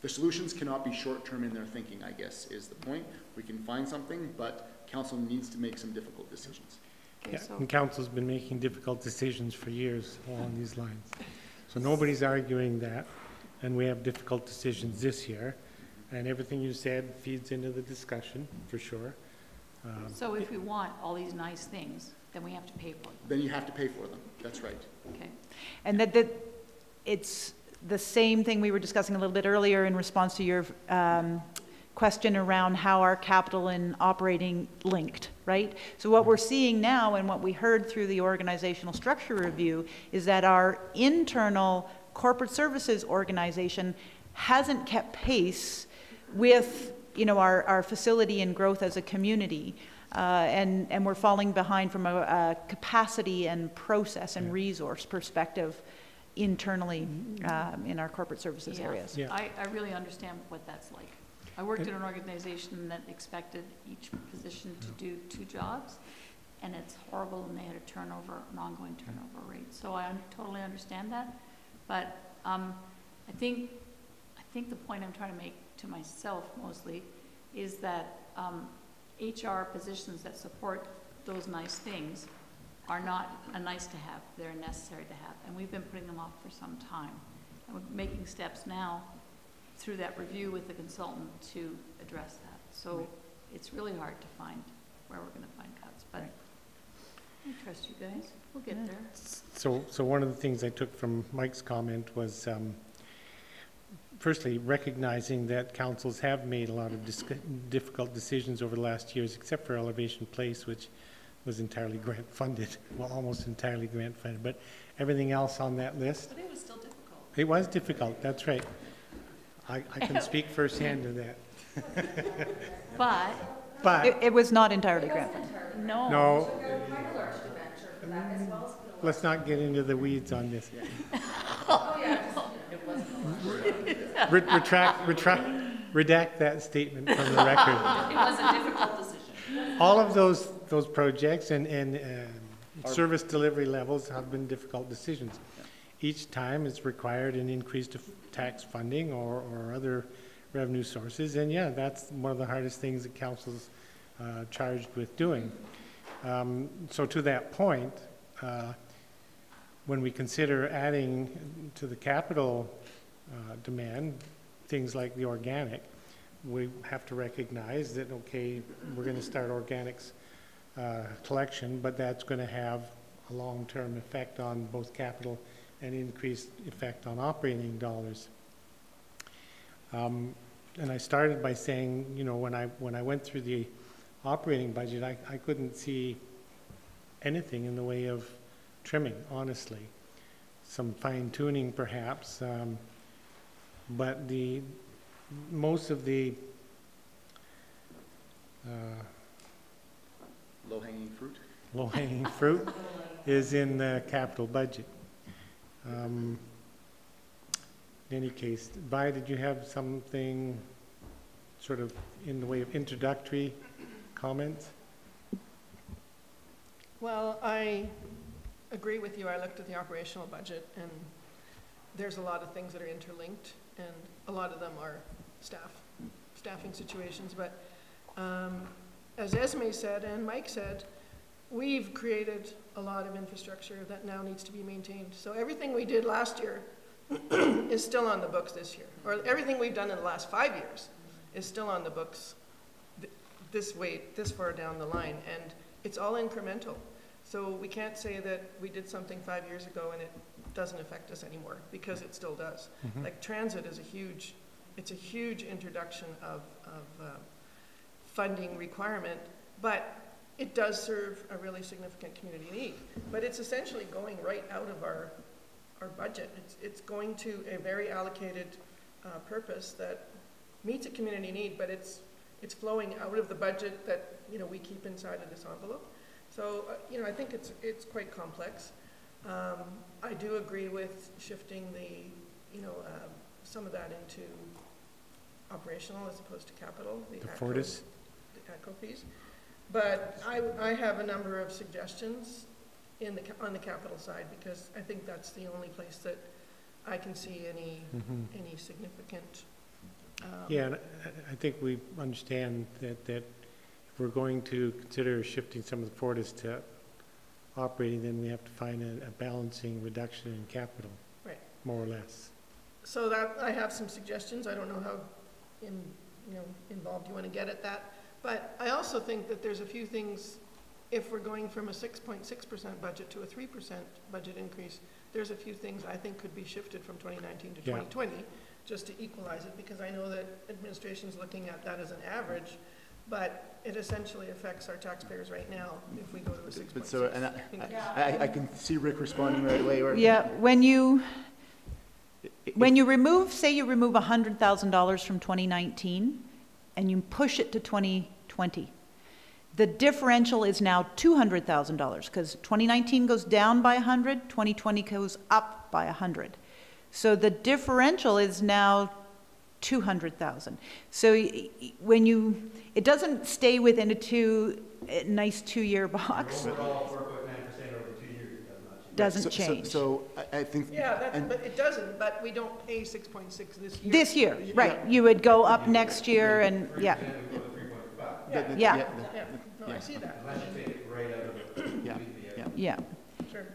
the solutions cannot be short-term in their thinking, I guess, is the point. We can find something, but council needs to make some difficult decisions. Okay, Yeah, so and council's been making difficult decisions for years along these lines. So nobody's arguing that, and we have difficult decisions this year, and everything you said feeds into the discussion, for sure. So if we want all these nice things, then we have to pay for them, Then you have to pay for them, that's right. okay? And that it's the same thing we were discussing a little bit earlier in response to your question around how our capital and operating linked, right? So what we're seeing now and what we heard through the organizational structure review is that our internal corporate services organization hasn't kept pace with, you know, our facility and growth as a community. And we're falling behind from a capacity and process and resource perspective internally in our corporate services areas. Yeah. I really understand what that's like. I worked in an organization that expected each position to do 2 jobs, and it's horrible, and they had a turnover, an ongoing turnover rate. So I totally understand that, but I think the point I'm trying to make to myself mostly is that HR positions that support those nice things are not a nice to have, they're necessary to have, and we've been putting them off for some time. And we're making steps now through that review with the consultant to address that. So it's really hard to find where we're going to find cuts, but I trust you guys. We'll get there. So one of the things I took from Mike's comment was, firstly, recognizing that councils have made a lot of difficult decisions over the last years, except for Elevation Place, which was entirely grant funded, well, almost entirely grant funded, but everything else on that list. But it was still difficult. It was difficult, that's right. I can speak firsthand to that. But It was not entirely grant funded. No, let's not get into the weeds on this. Redact that statement from the record. It was a difficult decision. All of those projects and service delivery levels have been difficult decisions. Each time it's required an increase to tax funding or other revenue sources, and yeah, that's one of the hardest things that council's charged with doing. So to that point, when we consider adding to the capital demand things like the organic, we have to recognize that, okay, we're going to start organics collection, but that's going to have a long-term effect on both capital and increased effect on operating dollars. And I started by saying, you know, when I went through the operating budget, I couldn't see anything in the way of trimming, honestly. Some fine tuning perhaps, but the most of the Low-hanging fruit? low-hanging fruit is in the capital budget. In any case, Vi, did you have something sort of in the way of introductory comments? Well, I agree with you. I looked at the operational budget, and there's a lot of things that are interlinked, and a lot of them are staffing situations. But as Esme said and Mike said, we've created a lot of infrastructure that now needs to be maintained. So everything we did last year is still on the books this year, or everything we've done in the last 5 years is still on the books this far down the line, and it's all incremental. So we can't say that we did something 5 years ago and it doesn't affect us anymore, because it still does. Mm-hmm. Like transit is it's a huge introduction of funding requirement, but it does serve a really significant community need. But it's essentially going right out of our budget. It's going to a very allocated purpose that meets a community need, but it's flowing out of the budget that, you know, we keep inside of this envelope. So, you know, I think it's quite complex. I do agree with shifting some of that into operational as opposed to capital, the Fortis? The ATCO fees. But I have a number of suggestions on the capital side, because I think that's the only place that I can see any significant. Yeah, and I think we understand that if we're going to consider shifting some of the Fortis to operating, then we have to find a balancing reduction in capital, Right. more or less. So that I have some suggestions. I don't know how involved you want to get at that, but I also think that there's a few things. If we're going from a 6.6% budget to a 3% budget increase, there's a few things I think could be shifted from 2019 to 2020, just to equalize it, because I know that administration's looking at that as an average, but it essentially affects our taxpayers right now if we go to a 6.6. But so, and I can see Rick responding right away. Yeah, when you remove, say you remove $100,000 from 2019 and you push it to 2020, the differential is now $200,000, because 2019 goes down by 100, 2020 goes up by 100. So the differential is now 200,000. So when it doesn't stay within a nice 2-year box. Overall, 4.9% over 2 years doesn't change. So I think. Yeah, but it doesn't, but we don't pay 6.6 this year. This year, right. You would go up next year and, yeah. Yeah. No, I see that. Unless you take it right out of it. Yeah. Sure.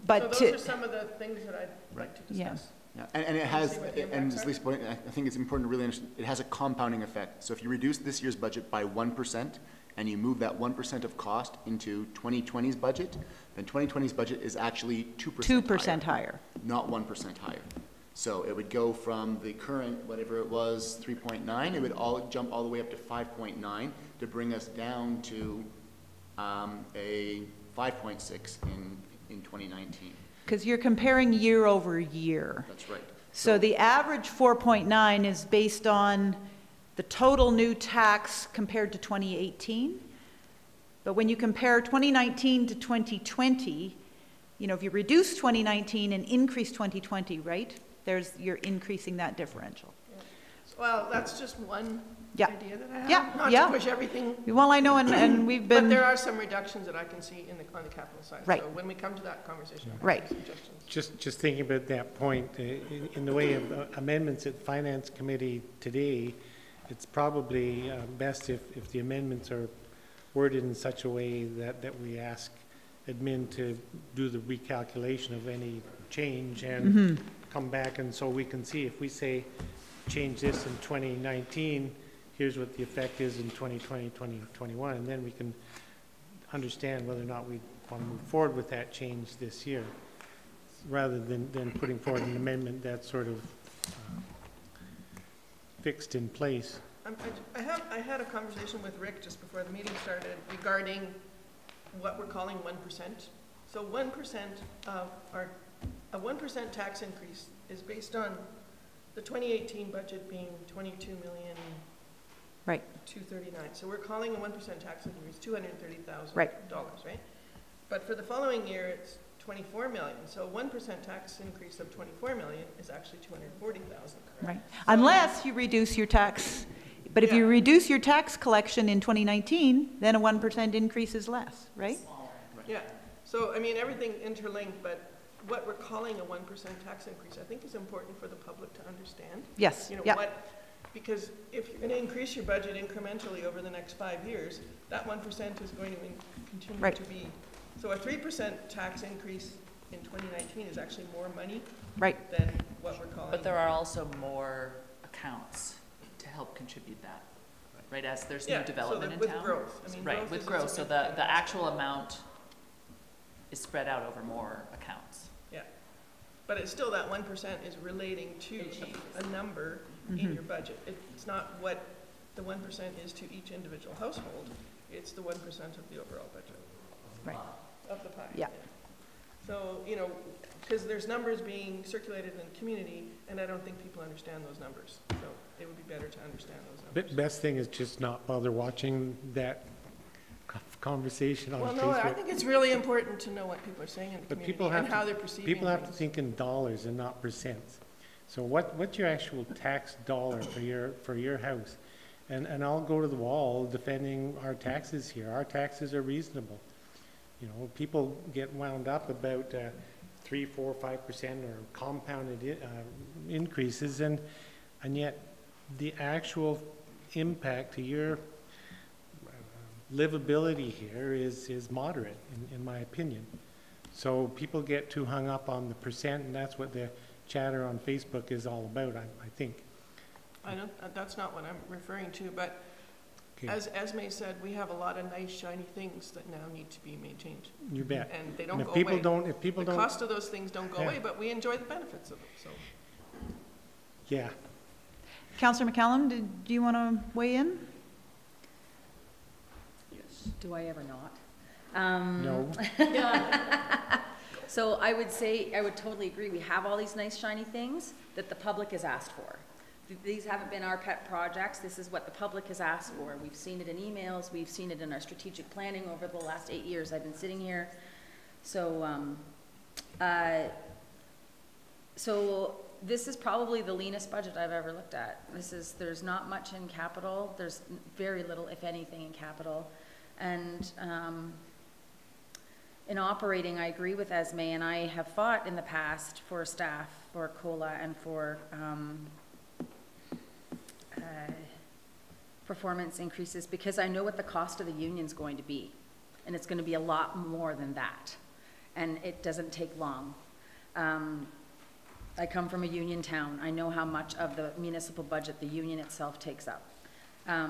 But so those are some of the things that I'd like to discuss. Yeah, and it has, and as Lisa pointed, I think it's important to really understand, it has a compounding effect. So if you reduce this year's budget by 1%, and you move that 1% of cost into 2020's budget, then 2020's budget is actually 2% higher. Not 1% higher. So it would go from the current, whatever it was, 3.9, it would jump all the way up to 5.9 to bring us down to a 5.6 in 2019. Because you're comparing year over year. That's right. So the average 4.9 is based on the total new tax compared to 2018. But when you compare 2019 to 2020, you know, if you reduce 2019 and increase 2020, right? You're increasing that differential. Yeah. Well, that's just one idea that I have. Yeah. Not to push everything. Well, I know, and we've been. But there are some reductions that I can see on the capital side. Right. So when we come to that conversation, right. Just thinking about that point, in the way of amendments at Finance Committee today, it's probably best if the amendments are worded in such a way that we ask admin to do the recalculation of any change and come back, and so we can see if we say change this in 2019, here's what the effect is in 2020, 2021, and then we can understand whether or not we want to move forward with that change this year, rather than putting forward an amendment that's sort of fixed in place. I had a conversation with Rick just before the meeting started regarding what we're calling 1%. So 1% of a 1% tax increase is based on the 2018 budget being 22,239,000. Right. So we're calling a 1% tax increase $230,000. Right. Right? But for the following year, it's 24 million. So 1% tax increase of 24 million is actually 240,000. Right. Unless you reduce your tax, but if you reduce your tax collection in 2019, then a 1% increase is less, right? Yeah. So, I mean, everything interlinked, but what we're calling a 1% tax increase, I think is important for the public to understand. Yes. You know, Yeah. Because if you're going to increase your budget incrementally over the next 5 years, that 1% is going to continue to be. So a 3% tax increase in 2019 is actually more money than what we're calling. But there are also more accounts to help contribute that, right? As there's new development in town. With growth. I mean, right, with growth. So the actual amount is spread out over more accounts. Yeah. But it's still that 1% is relating to a number in your budget. It's not what the 1% is to each individual household. It's the 1% of the overall budget. Right. Of the pie. Yeah. So, you know, because there's numbers being circulated in the community, and I don't think people understand those numbers. So it would be better to understand those numbers. Best thing is just not bother watching that conversation on Facebook. Well, no, I think it's really important to know what people are saying in the community and how they're perceiving People have to things. think in dollars and not percents. So what's your actual tax dollar for your house? And I'll go to the wall defending our taxes here. Our taxes are reasonable. You know, people get wound up about 3, 4, 5% or compounded increases, and yet the actual impact to your livability here is moderate, in my opinion. So people get too hung up on the percent, and that's what the chatter on Facebook is all about, I think. That's not what I'm referring to, but Okay. as Esme said, we have a lot of nice shiny things that now need to be maintained. You bet. And they don't And go if people away. don't, if people The don't, cost of those things don't go Yeah. away, but we enjoy the benefits of them, so. yeah. Councillor McCallum, do you want to weigh in? Do I ever not? No. So I would say, I would totally agree. We have all these nice shiny things that the public has asked for. These haven't been our pet projects. This is what the public has asked for. We've seen it in emails. We've seen it in our strategic planning over the last 8 years I've been sitting here. So, so this is probably the leanest budget I've ever looked at. There's not much in capital. There's very little, if anything, in capital. And in operating, I agree with Esme, and I have fought in the past for staff, for COLA, and for performance increases, because I know what the cost of the union's going to be, and it's going to be a lot more than that, and it doesn't take long. I come from a union town. I know how much of the municipal budget the union itself takes up. I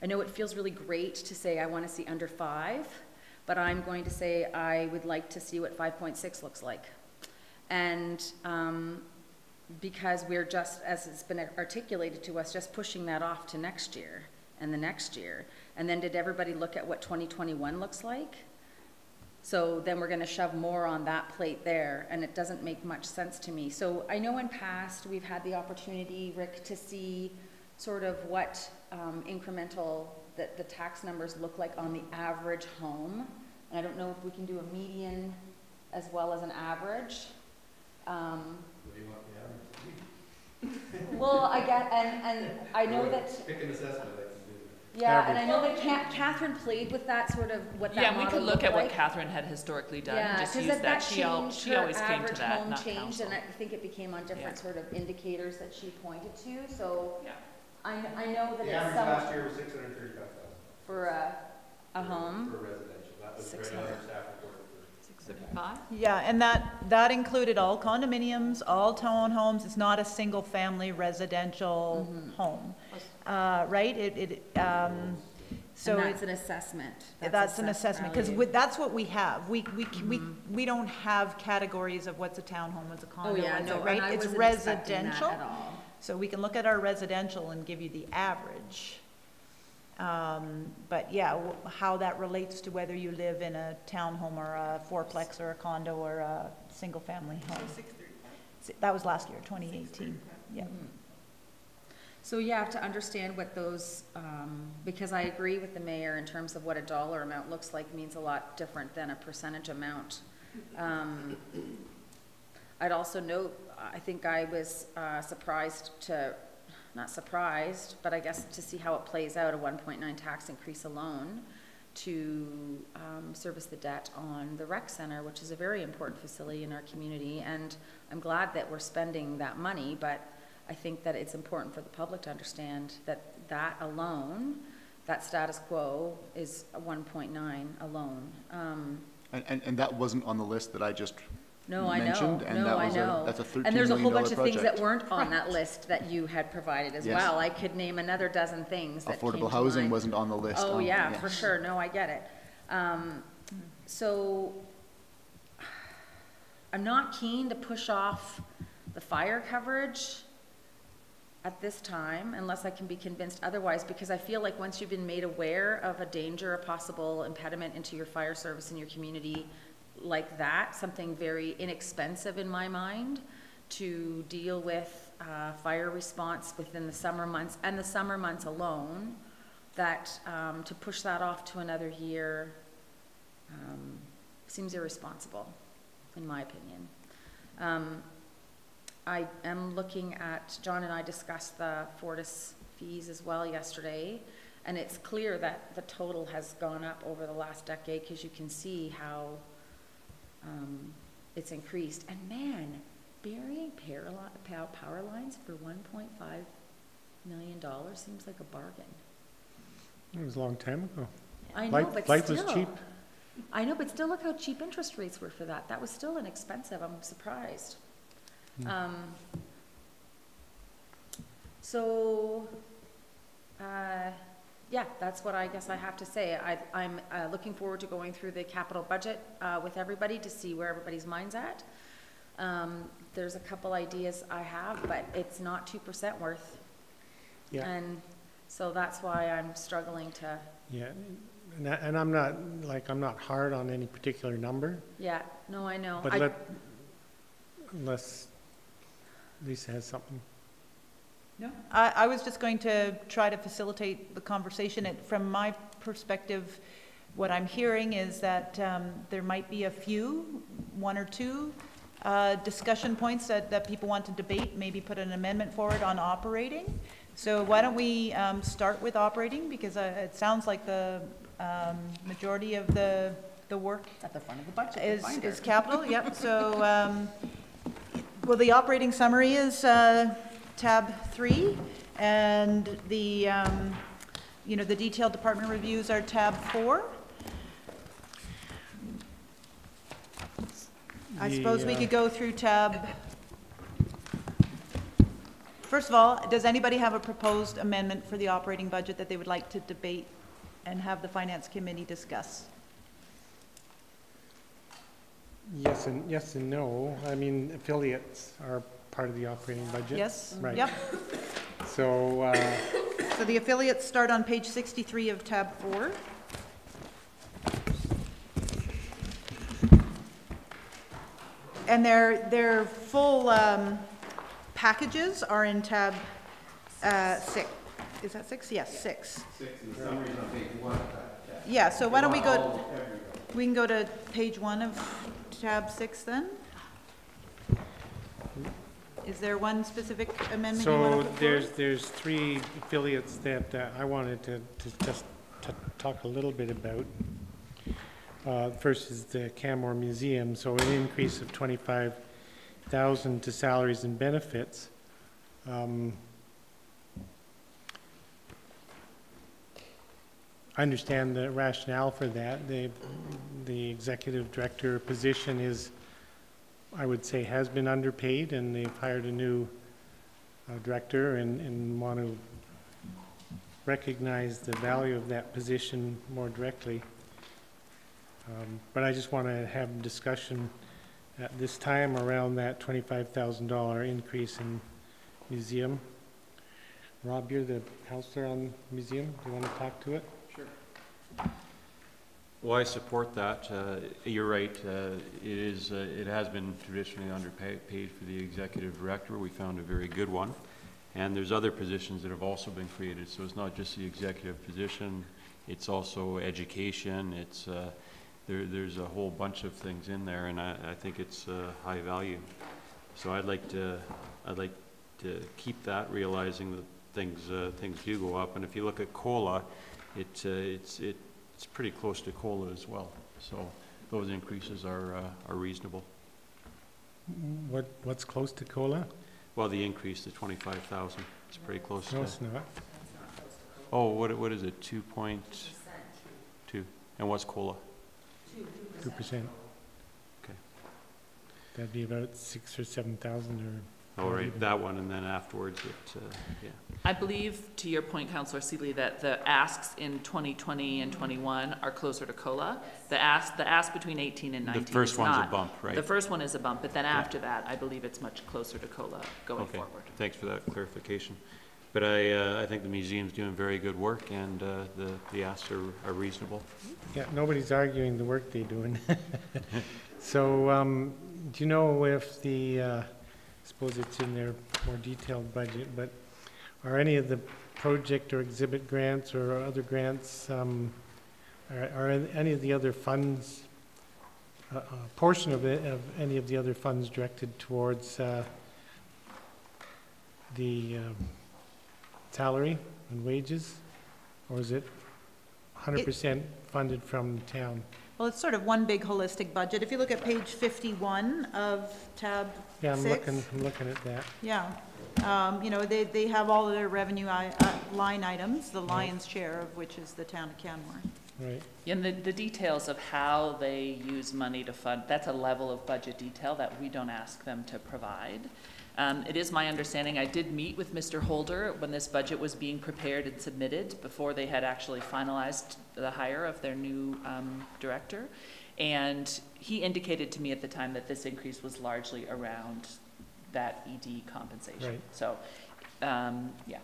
know it feels really great to say I want to see under 5, but I'm going to say I would like to see what 5.6 looks like. And because we're just, as it's been articulated to us, just pushing that off to next year and the next year. And then did everybody look at what 2021 looks like? So then we're going to shove more on that plate there, and it doesn't make much sense to me. So I know in past we've had the opportunity, Rick, to see sort of what incremental the tax numbers look like on the average home. And I don't know if we can do a median as well as an average. What do you want the average to be? Well, I get, and I know that. Pick an assessment. Yeah, and I know that Catherine played with that sort of what that Yeah, and we model could look looked at what like. Catherine had historically done and Yeah, just because use that. She changed, always her came to average that, home not changed, council. and I think it became on different sort of indicators that she pointed to. So Yeah. I know that The it's average some last year was 635,000. for a home. For residential. That was right 600. on our staff report. 635? Yeah, and that included all condominiums, all townhomes. It's not a single-family residential home, right? So and that's an assessment. that's an assessment, because that's what we have. We don't have categories of what's a townhome, what's a condo, right? and I It's wasn't expecting that residential. at all. So we can look at our residential and give you the average. But yeah, how that relates to whether you live in a townhome or a fourplex or a condo or a single-family home. That was last year, 2018. Yeah. So you have to understand what those, because I agree with the mayor in terms of what a dollar amount looks like means a lot different than a percentage amount. I'd also note, I think I was surprised to, not surprised, but I guess to see how it plays out, a 1.9 tax increase alone to service the debt on the rec center, which is a very important facility in our community. And I'm glad that we're spending that money, but I think that it's important for the public to understand that that alone, that status quo is a 1.9 alone. And that wasn't on the list that I just No, I know. mentioned, and No, that I was know. that's a $13 And there's a whole million bunch of things that project. weren't on that list that you had provided as Yes. well. I could name another dozen things that came to Affordable housing mind. wasn't on the list. Oh, on- yeah, for sure. No, I get it. So I'm not keen to push off the fire coverage at this time unless I can be convinced otherwise, because I feel like once you've been made aware of a danger, a possible impediment into your fire service in your community like that, something very inexpensive in my mind to deal with fire response within the summer months and the summer months alone, that to push that off to another year seems irresponsible, in my opinion. I am looking at, John and I discussed the Fortis fees as well yesterday, and it's clear that the total has gone up over the last decade, because you can see how it's increased. And man, burying power lines for $1.5 million seems like a bargain. It was a long time ago. I know, but Life still. was cheap. I know, but still look how cheap interest rates were for that. That was still inexpensive. I'm surprised. Yeah, that's what I guess I have to say. I'm looking forward to going through the capital budget with everybody to see where everybody's mind's at. There's a couple ideas I have, but it's not 2% worth. Yeah. And so that's why I'm struggling to. Yeah, and I'm not, I'm not hard on any particular number, Yeah, no, I know. but unless Lisa has something. No, I was just going to try to facilitate the conversation. From my perspective, what I'm hearing is that there might be one or two discussion points that people want to debate, maybe put an amendment forward on operating. So why don't we start with operating, because it sounds like the majority of the work At the front of the budget. is capital. Yep. So well, the operating summary is tab 3, and the the detailed department reviews are tab 4. I suppose we could go through tab. First of all, does anybody have a proposed amendment for the operating budget that they would like to debate and have the finance committee discuss? Yes and no. I mean, affiliates are part of the operating budget. Yes? Right. Yep. So, So the affiliates start on page 63 of tab 4. And their full packages are in tab 6. Is that 6? Yes, 6. 6, and the summary's on page 1. Yeah, so why don't we can go to page 1 of tab 6 then? Is there one specific amendment you want so to put forward? there's 3 affiliates that I wanted to just talk a little bit about. First is the Canmore Museum, so an increase of $25,000 to salaries and benefits. I understand the rationale for that. The executive director position is, I would say, has been underpaid, and they've hired a new director and want to recognize the value of that position more directly. But I just want to have a discussion at this time around that $25,000 increase in museum. Rob, you're the counselor on the museum. Do you want to talk to it? Sure. Well, I support that. You're right. It has been traditionally underpaid for the executive director. We found a very good one. And there's other positions that have also been created. So it's not just the executive position. It's also education. It's there's a whole bunch of things in there, and I think it's high value. So I'd like to keep that, realizing that things do go up. And if you look at COLA, it's pretty close to COLA as well. So those increases are reasonable. What's close to COLA? Well, the increase to 25,000. It's pretty close to. No, it's not. Oh, what is it? 2.2. And what's COLA? 2%. Okay. That'd be about 6,000 or 7,000 or. Oh, right, that one, and then afterwards, yeah. I believe, to your point, Councillor Seeley, that the asks in 2020 and 21 are closer to COLA. The ask between 18 and 19 The first is one's not. a bump, right? The first one is a bump, but then after that, I believe it's much closer to COLA going Okay, forward. thanks for that clarification. But I think the museum's doing very good work, and the asks are reasonable. Yeah, nobody's arguing the work they're doing. So, do you know if I suppose it's in their more detailed budget, but are any of the project or exhibit grants or other grants, are any of the other funds, a portion of any of the other funds directed towards the salary and wages, or is it 100% funded from town? Well, it's sort of one big holistic budget. If you look at page 51 of tab 6. Yeah, I'm looking at that. Yeah. You know, they have all of their revenue line items, the lion's share of which is the town of Canmore. Right. And the details of how they use money to fund, that's a level of budget detail that we don't ask them to provide. It is my understanding, I did meet with Mr. Holder when this budget was being prepared and submitted before they had actually finalized the hire of their new director. And he indicated to me at the time that this increase was largely around that ED compensation. Right. So, yeah.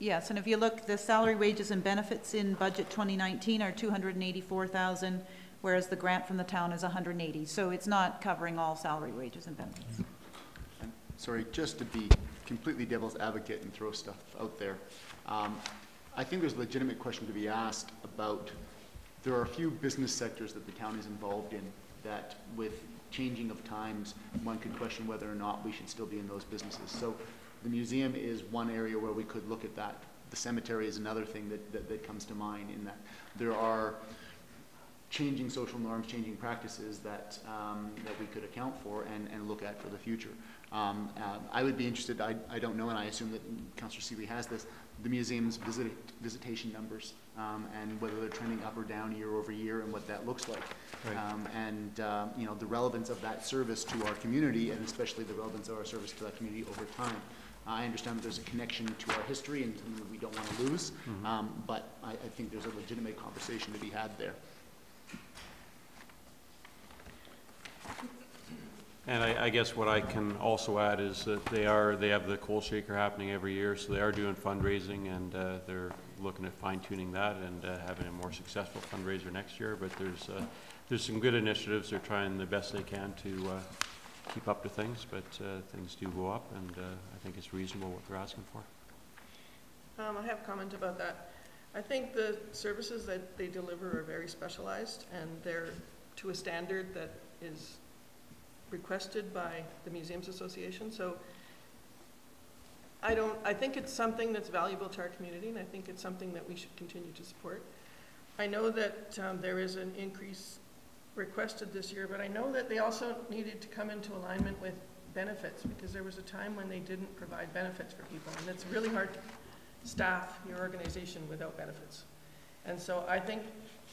Yes, and if you look, the salary, wages, and benefits in budget 2019 are 284,000, whereas the grant from the town is 180. So it's not covering all salary, wages, and benefits. Sorry, just to be completely devil's advocate and throw stuff out there, I think there's a legitimate question to be asked about, there are a few business sectors that the town is involved in that with changing of times, one could question whether or not we should still be in those businesses. So the museum is one area where we could look at that. The cemetery is another thing that comes to mind, in that there are changing social norms, changing practices that we could account for and look at for the future. I would be interested, I don't know, and I assume that Councillor Seeley has this, the museum's visitation numbers, and whether they're trending up or down year over year and what that looks like. Right. You know, the relevance of that service to our community, and especially the relevance of our service to that community over time. I understand that there's a connection to our history and something that we don't want to lose, but I think there's a legitimate conversation to be had there. And I guess what I can also add is that they have the coal shaker happening every year, so they are doing fundraising, and they're looking at fine-tuning that and having a more successful fundraiser next year. But there's some good initiatives. They're trying the best they can to keep up to things, but things do go up, and I think it's reasonable what they're asking for. I have a comment about that. I think the services that they deliver are very specialized, and they're to a standard that is requested by the Museums Association. So I think it's something that's valuable to our community, and I think it's something that we should continue to support. I know that there is an increase requested this year, but I know that they also needed to come into alignment with benefits, because there was a time when they didn't provide benefits for people, and it's really hard to staff your organization without benefits. And so I think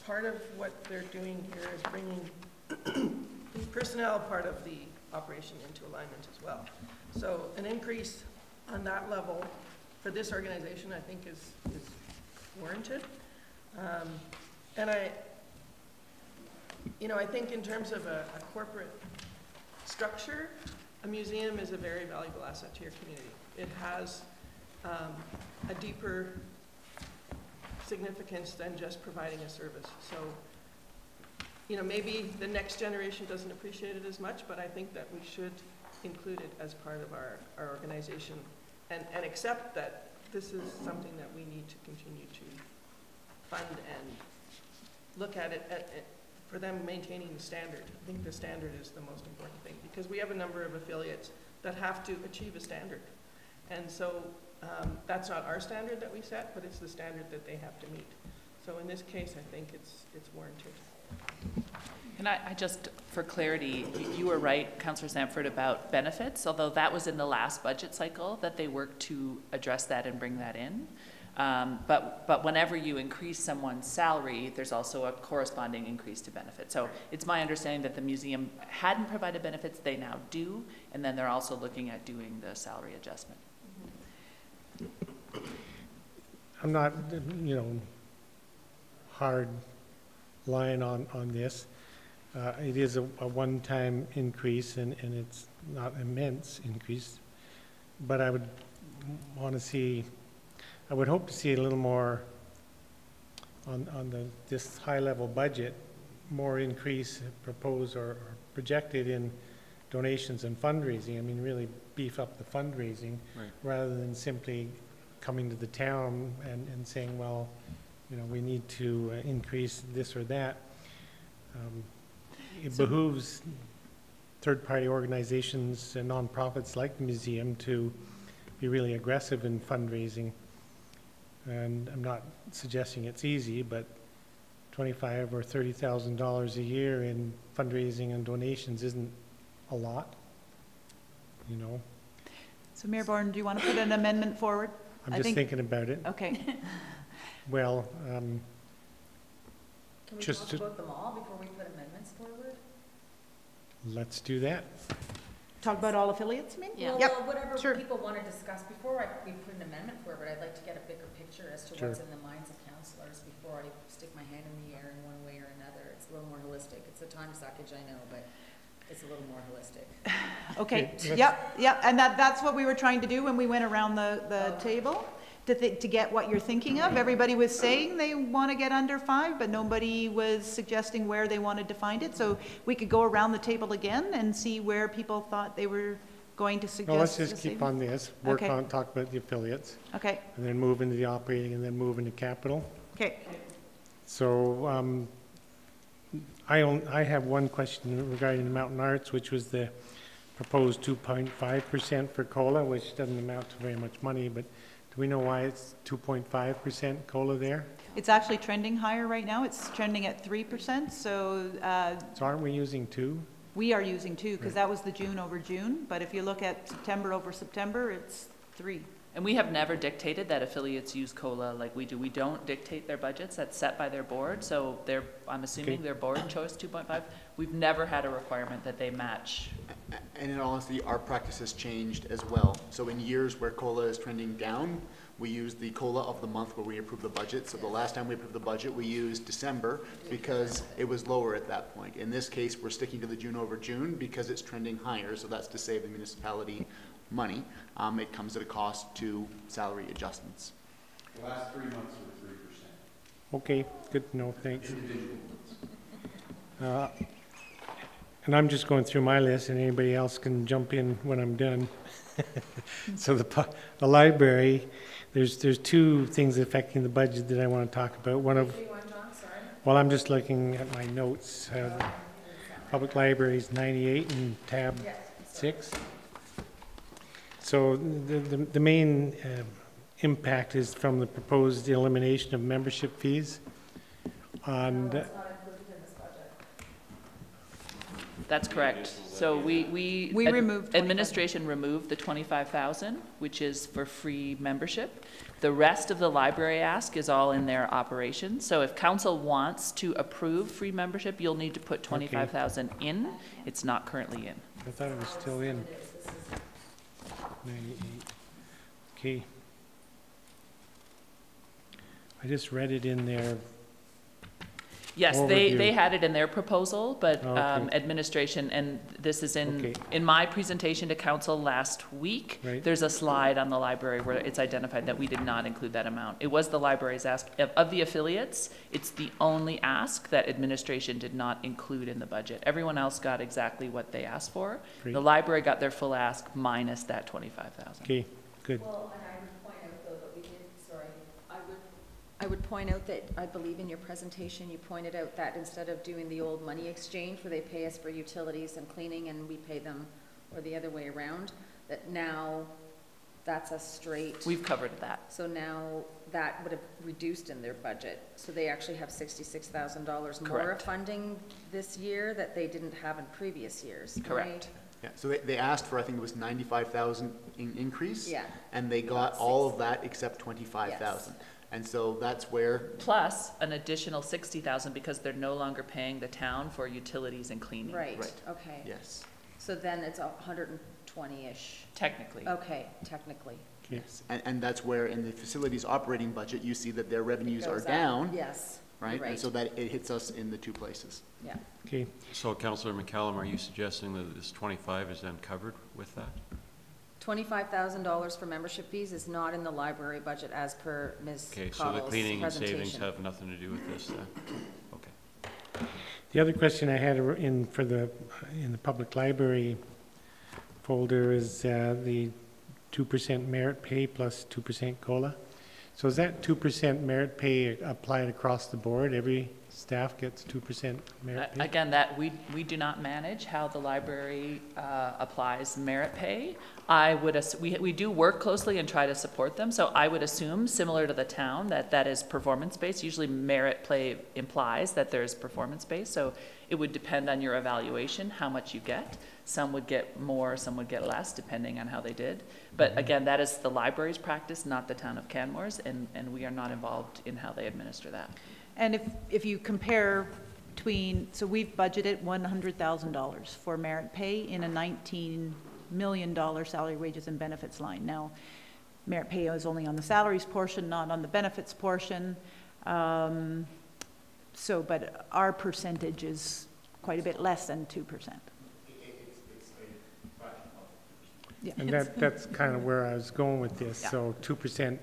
part of what they're doing here is bringing the personnel part of the operation into alignment as well. So an increase on that level for this organization, I think, is warranted. And I think in terms of a corporate structure, a museum is a very valuable asset to your community. It has a deeper significance than just providing a service. So, you know, maybe the next generation doesn't appreciate it as much, but I think that we should include it as part of our organization and accept that this is something that we need to continue to fund and look at it for them maintaining the standard. I think the standard is the most important thing, because we have a number of affiliates that have to achieve a standard. And so that's not our standard that we set, but it's the standard that they have to meet. So in this case, I think it's warranted. And I just, for clarity, you were right, Councillor Sanford, about benefits, although that was in the last budget cycle that they worked to address that and bring that in. But whenever you increase someone's salary, there's also a corresponding increase to benefits. So it's my understanding that the museum hadn't provided benefits, they now do, and then they're also looking at doing the salary adjustment. I'm not, you know, hard line on this. It is a one-time increase, and it's not immense increase, but I would want to see, I would hope to see a little more on this high-level budget, more increase proposed or projected in donations and fundraising. I mean, really beef up the fundraising, right, rather than simply coming to the town and saying, well, you know, we need to increase this or that. It behooves third-party organizations and nonprofits like the museum to be really aggressive in fundraising. And I'm not suggesting it's easy, but $25,000 or $30,000 a year in fundraising and donations isn't a lot, you know. So Mayor Bourne, do you want to put an amendment forward? I'm just thinking about it. Okay. Well, Can we just talk about them all before we put amendments forward? let's do that. Talk about all affiliates, you mean? Yeah. Yep. Well, whatever Sure. people want to discuss before we put an amendment forward, I'd like to get a bigger picture as to Sure. what's in the minds of councillors before I stick my hand in the air in one way or another. It's a little more holistic. It's a time suckage, I know, but it's a little more holistic. Okay, Okay, yep, and that's what we were trying to do when we went around the table, to get what you're thinking of. Everybody was saying they want to get under 5, but nobody was suggesting where they wanted to find it. So we could go around the table again and see where people thought they were going to suggest. Well, let's just the keep saving. on this, work Okay. on, talk about the affiliates, Okay, and then move into the operating, and then move into capital. okay. So, I have one question regarding the Mountain Arts, which was the proposed 2.5% for COLA, which doesn't amount to very much money, but do we know why it's 2.5% COLA there? It's actually trending higher right now. It's trending at 3%, so So aren't we using 2? we are using 2, because that was the June over June. But if you look at September over September, it's 3. And we have never dictated that affiliates use COLA like we do. We don't dictate their budgets. That's set by their board. So I'm assuming Okay. their board chose 2.5. We've never had a requirement that they match. And in all honesty, our practice has changed as well. So in years where COLA is trending down, we use the COLA of the month where we approve the budget. So the last time we approved the budget, we used December because it was lower at that point. In this case, we're sticking to the June over June because it's trending higher. So that's to save the municipality money. It comes at a cost to salary adjustments. The last 3 months were 3%. Okay, good to know, thanks. And I'm just going through my list, and anybody else can jump in when I'm done. So the library, there's 2 things affecting the budget that I want to talk about. One of, well, I'm just looking at my notes. Public library is 98 in tab 6. So the main impact is from the proposed elimination of membership fees. And That's correct. So we removed 25. administration removed the 25,000, which is for free membership. The rest of the library ask is all in their operations. So if council wants to approve free membership, you'll need to put 25,000 in. It's not currently in. I thought it was still in. 98. Okay. I just read it in there. Yes, overview. they had it in their proposal, but Okay. administration, and this is Okay. in my presentation to council last week, Right. there's a slide on the library where it's identified that we did not include that amount. It was the library's ask, of the affiliates, it's the only ask that administration did not include in the budget. Everyone else got exactly what they asked for. Great. The library got their full ask minus that 25,000. Okay, good. Well, and I would point out though that we did, sorry, I would point out that I believe in your presentation, you pointed out that instead of doing the old money exchange where they pay us for utilities and cleaning and we pay them, or the other way around, that now that's a straight. We've covered that. So now that would have reduced in their budget. So they actually have $66,000 more of Correct. funding this year that they didn't have in previous years. Correct. Yeah, so they asked for, I think it was 95,000 increase. Yeah. And they got all of that except 25,000. And so that's where, Plus an additional 60,000 because they're no longer paying the town for utilities and cleaning. Right, Right. okay. yes, So then it's 120-ish. Technically. Okay, technically. yes. And that's where in the facilities operating budget, you see that their revenues are Goes up. down, Yes. right? Right. And so that it hits us in the two places. Yeah. Okay, So Councillor McCallum, are you suggesting that this 25 is then covered with that? $25,000 for membership fees is not in the library budget as per Ms. Okay, so the Cottle's cleaning and savings presentation. have nothing to do with this then? Okay. the other question I had in the public library folder is the 2% merit pay plus 2% COLA. So is that 2% merit pay applied across the board? Every staff gets 2% merit pay? Again, we do not manage how the library applies merit pay. We do work closely and try to support them, so I would assume, similar to the town, that is performance-based. Usually merit pay implies that there's performance-based, so it would depend on your evaluation, how much you get. Some would get more, some would get less, depending on how they did. But again, that is the library's practice, not the town of Canmore's, and we are not involved in how they administer that. And if you compare between, so we've budgeted $100,000 for merit pay in a $19 million salary, wages, and benefits line. Now, merit pay is only on the salaries portion, not on the benefits portion. But our percentage is quite a bit less than 2%. Yeah. And that's kind of where I was going with this. Yeah. So 2%,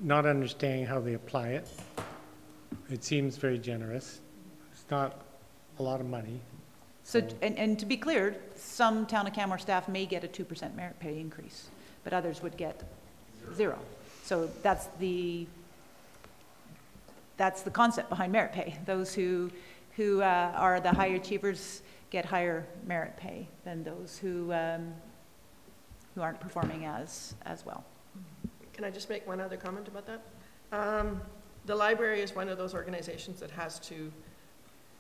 not understanding how they apply it. It seems very generous. It's not a lot of money. So, and to be clear, some town of Canmore staff may get a 2% merit pay increase, but others would get 0. So that's the concept behind merit pay. Those who are the higher achievers get higher merit pay than those who aren't performing as well. Can I just make one other comment about that? The library is one of those organizations that has to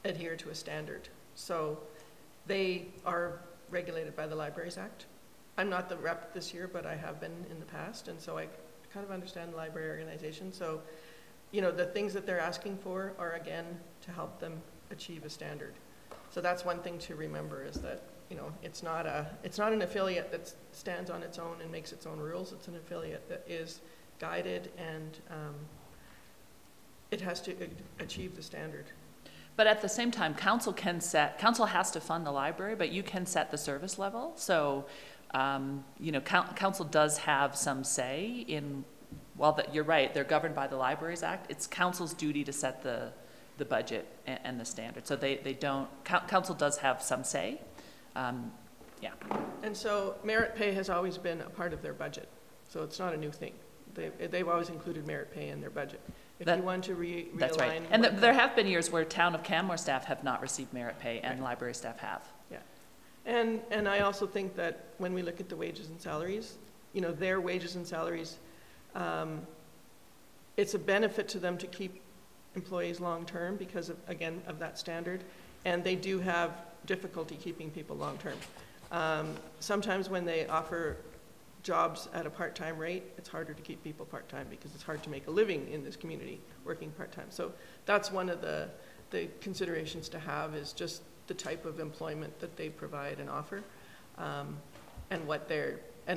adhere to a standard. So they are regulated by the Libraries Act. I'm not the rep this year, but I have been in the past, and so I kind of understand the library organization. So, you know, the things that they're asking for are, again, to help them achieve a standard. So that's one thing to remember, is that, you know, it's not an affiliate that stands on its own and makes its own rules. It's an affiliate that is guided, and it has to achieve the standard. But at the same time, council has to fund the library, but you can set the service level. So, you know, council does have some say in, you're right, they're governed by the Libraries Act. It's council's duty to set the budget and the standard. So they don't, council does have some say. Yeah. And so merit pay has always been a part of their budget. So it's not a new thing. They've always included merit pay in their budget. If you want to realign. That's right. And there have been years where town of Canmore staff have not received merit pay and library staff have. Yeah. And I also think that when we look at the wages and salaries, you know, their wages and salaries, it's a benefit to them to keep employees long-term because of, again, of that standard. And they do have difficulty keeping people long-term. Sometimes when they offer jobs at a part-time rate, it's harder to keep people part-time because it's hard to make a living in this community working part-time. So that's one of the considerations to have, is just the type of employment that they provide and offer, and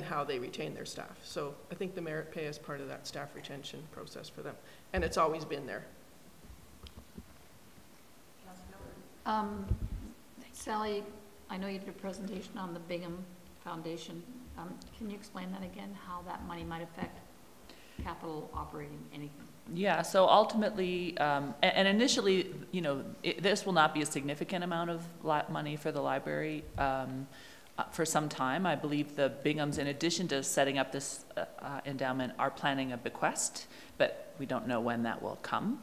how they retain their staff. So I think the merit pay is part of that staff retention process for them, and it's always been there. Sally, I know you did a presentation on the Bingham Foundation. Can you explain that again, how that money might affect capital operating, anything? Yeah, so ultimately, and initially, you know, this will not be a significant amount of money for the library for some time. I believe the Binghams, in addition to setting up this endowment, are planning a bequest, but we don't know when that will come.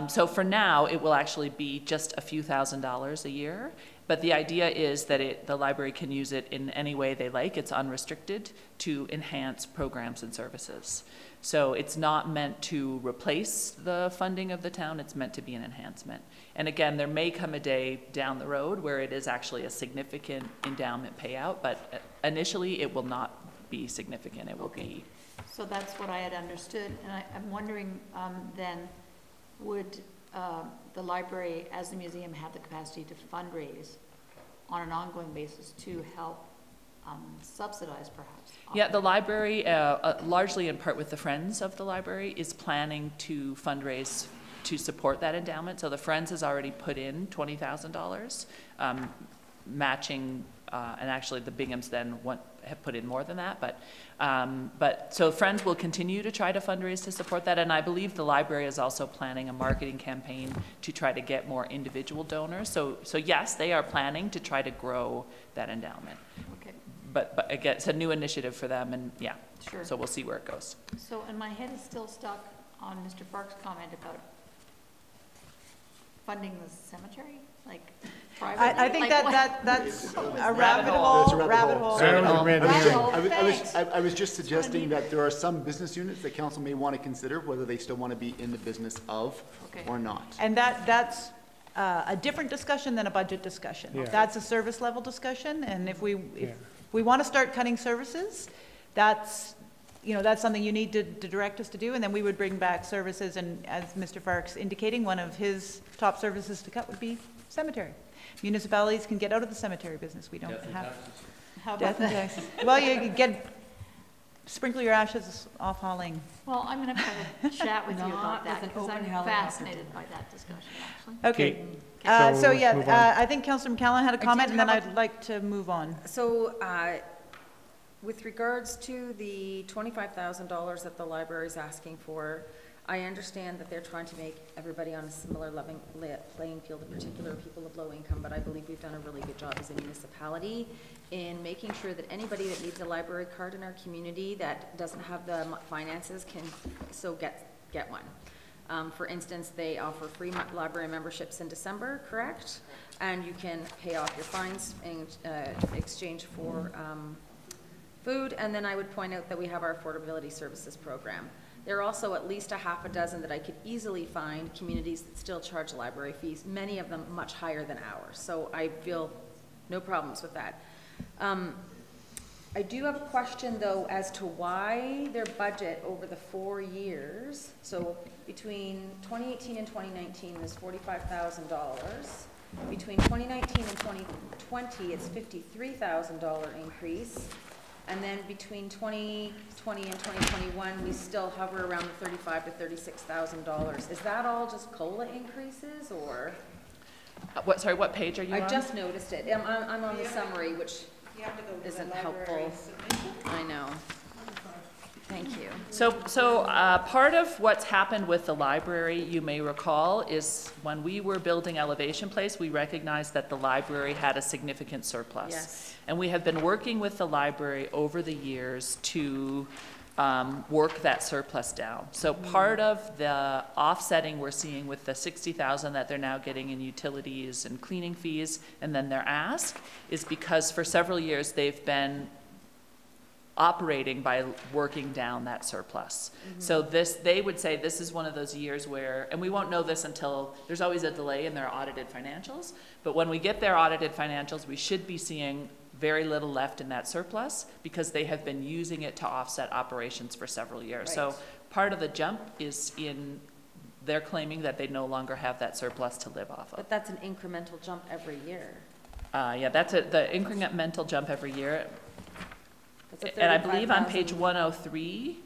So for now, it will actually be just a few $1,000s a year. But the idea is that the library can use it in any way they like. It's unrestricted to enhance programs and services. So it's not meant to replace the funding of the town. It's meant to be an enhancement. And again, there may come a day down the road where it is actually a significant endowment payout, but initially it will not be significant. It will be. So that's what I had understood. And I'm wondering then, would the library, as the museum, have the capacity to fundraise on an ongoing basis to help subsidize, perhaps? Yeah, the library, largely in part with the Friends of the Library, is planning to fundraise to support that endowment. So the Friends has already put in $20,000, matching, and actually the Binghams then have put in more than that. But so Friends will continue to try to fundraise to support that, and I believe the library is also planning a marketing campaign to try to get more individual donors. So yes, they are planning to try to grow that endowment. Okay. But again, it's a new initiative for them, and yeah, Sure. So we'll see where it goes. So, and my head is still stuck on Mr. Park's comment about funding the cemetery, like privately? I think Like that's what? a rabbit hole. It's a rabbit hole. Rabbit I was just suggesting that there are some business units that council may want to consider whether they still want to be in the business of Okay. or not. And that's a different discussion than a budget discussion. Yeah. That's a service level discussion, and if we Yeah. want to start cutting services, that's something you need to direct us to do, and then we would bring back services, and as Mr. Fark's indicating, one of his top services to cut would be cemetery. Municipalities can get out of the cemetery business. We don't have. How about Death and that? taxes. Well, you sprinkle your ashes off hauling. Well, I'm gonna have a chat with you about Not that, with an because I'm open helicopter. fascinated by that discussion, actually. Okay. Okay. So So let's yeah, move on. I think Councillor McCallan had a did comment, and then have a- I'd like to move on. So, with regards to the $25,000 that the library is asking for, I understand that they're trying to make everybody on a similar playing field, in particular people of low income, but I believe we've done a really good job as a municipality in making sure that anybody that needs a library card in our community that doesn't have the finances can so get one. For instance, they offer free library memberships in December, correct? And you can pay off your fines in exchange for food. And then I would point out that we have our affordability services program. There are also at least a half a dozen that I could easily find communities that still charge library fees, many of them much higher than ours. So I feel no problems with that. I do have a question though as to why their budget over the 4 years, so between 2018 and 2019 is $45,000. Between 2019 and 2020, it's $53,000 increase. And then between 2020 and 2021, we still hover around the $35,000 to $36,000. Is that all just COLA increases, or? What page are you on? I just noticed it. I'm on the summary, which isn't helpful. I know. Thank you. So part of what's happened with the library, you may recall, is when we were building Elevation Place, we recognized that the library had a significant surplus. Yes. And we have been working with the library over the years to work that surplus down. So part of the offsetting we're seeing with the $60,000 that they're now getting in utilities and cleaning fees, and then their ask, is because for several years they've been operating by working down that surplus. So they would say this is one of those years where, and we won't know this until, there's always a delay in their audited financials, but when we get their audited financials, we should be seeing very little left in that surplus because they have been using it to offset operations for several years. Right. So part of the jump is in, they're claiming that they no longer have that surplus to live off of. But that's an incremental jump every year. Yeah, that's the incremental jump every year. That's a And I believe on 35,000. page 103,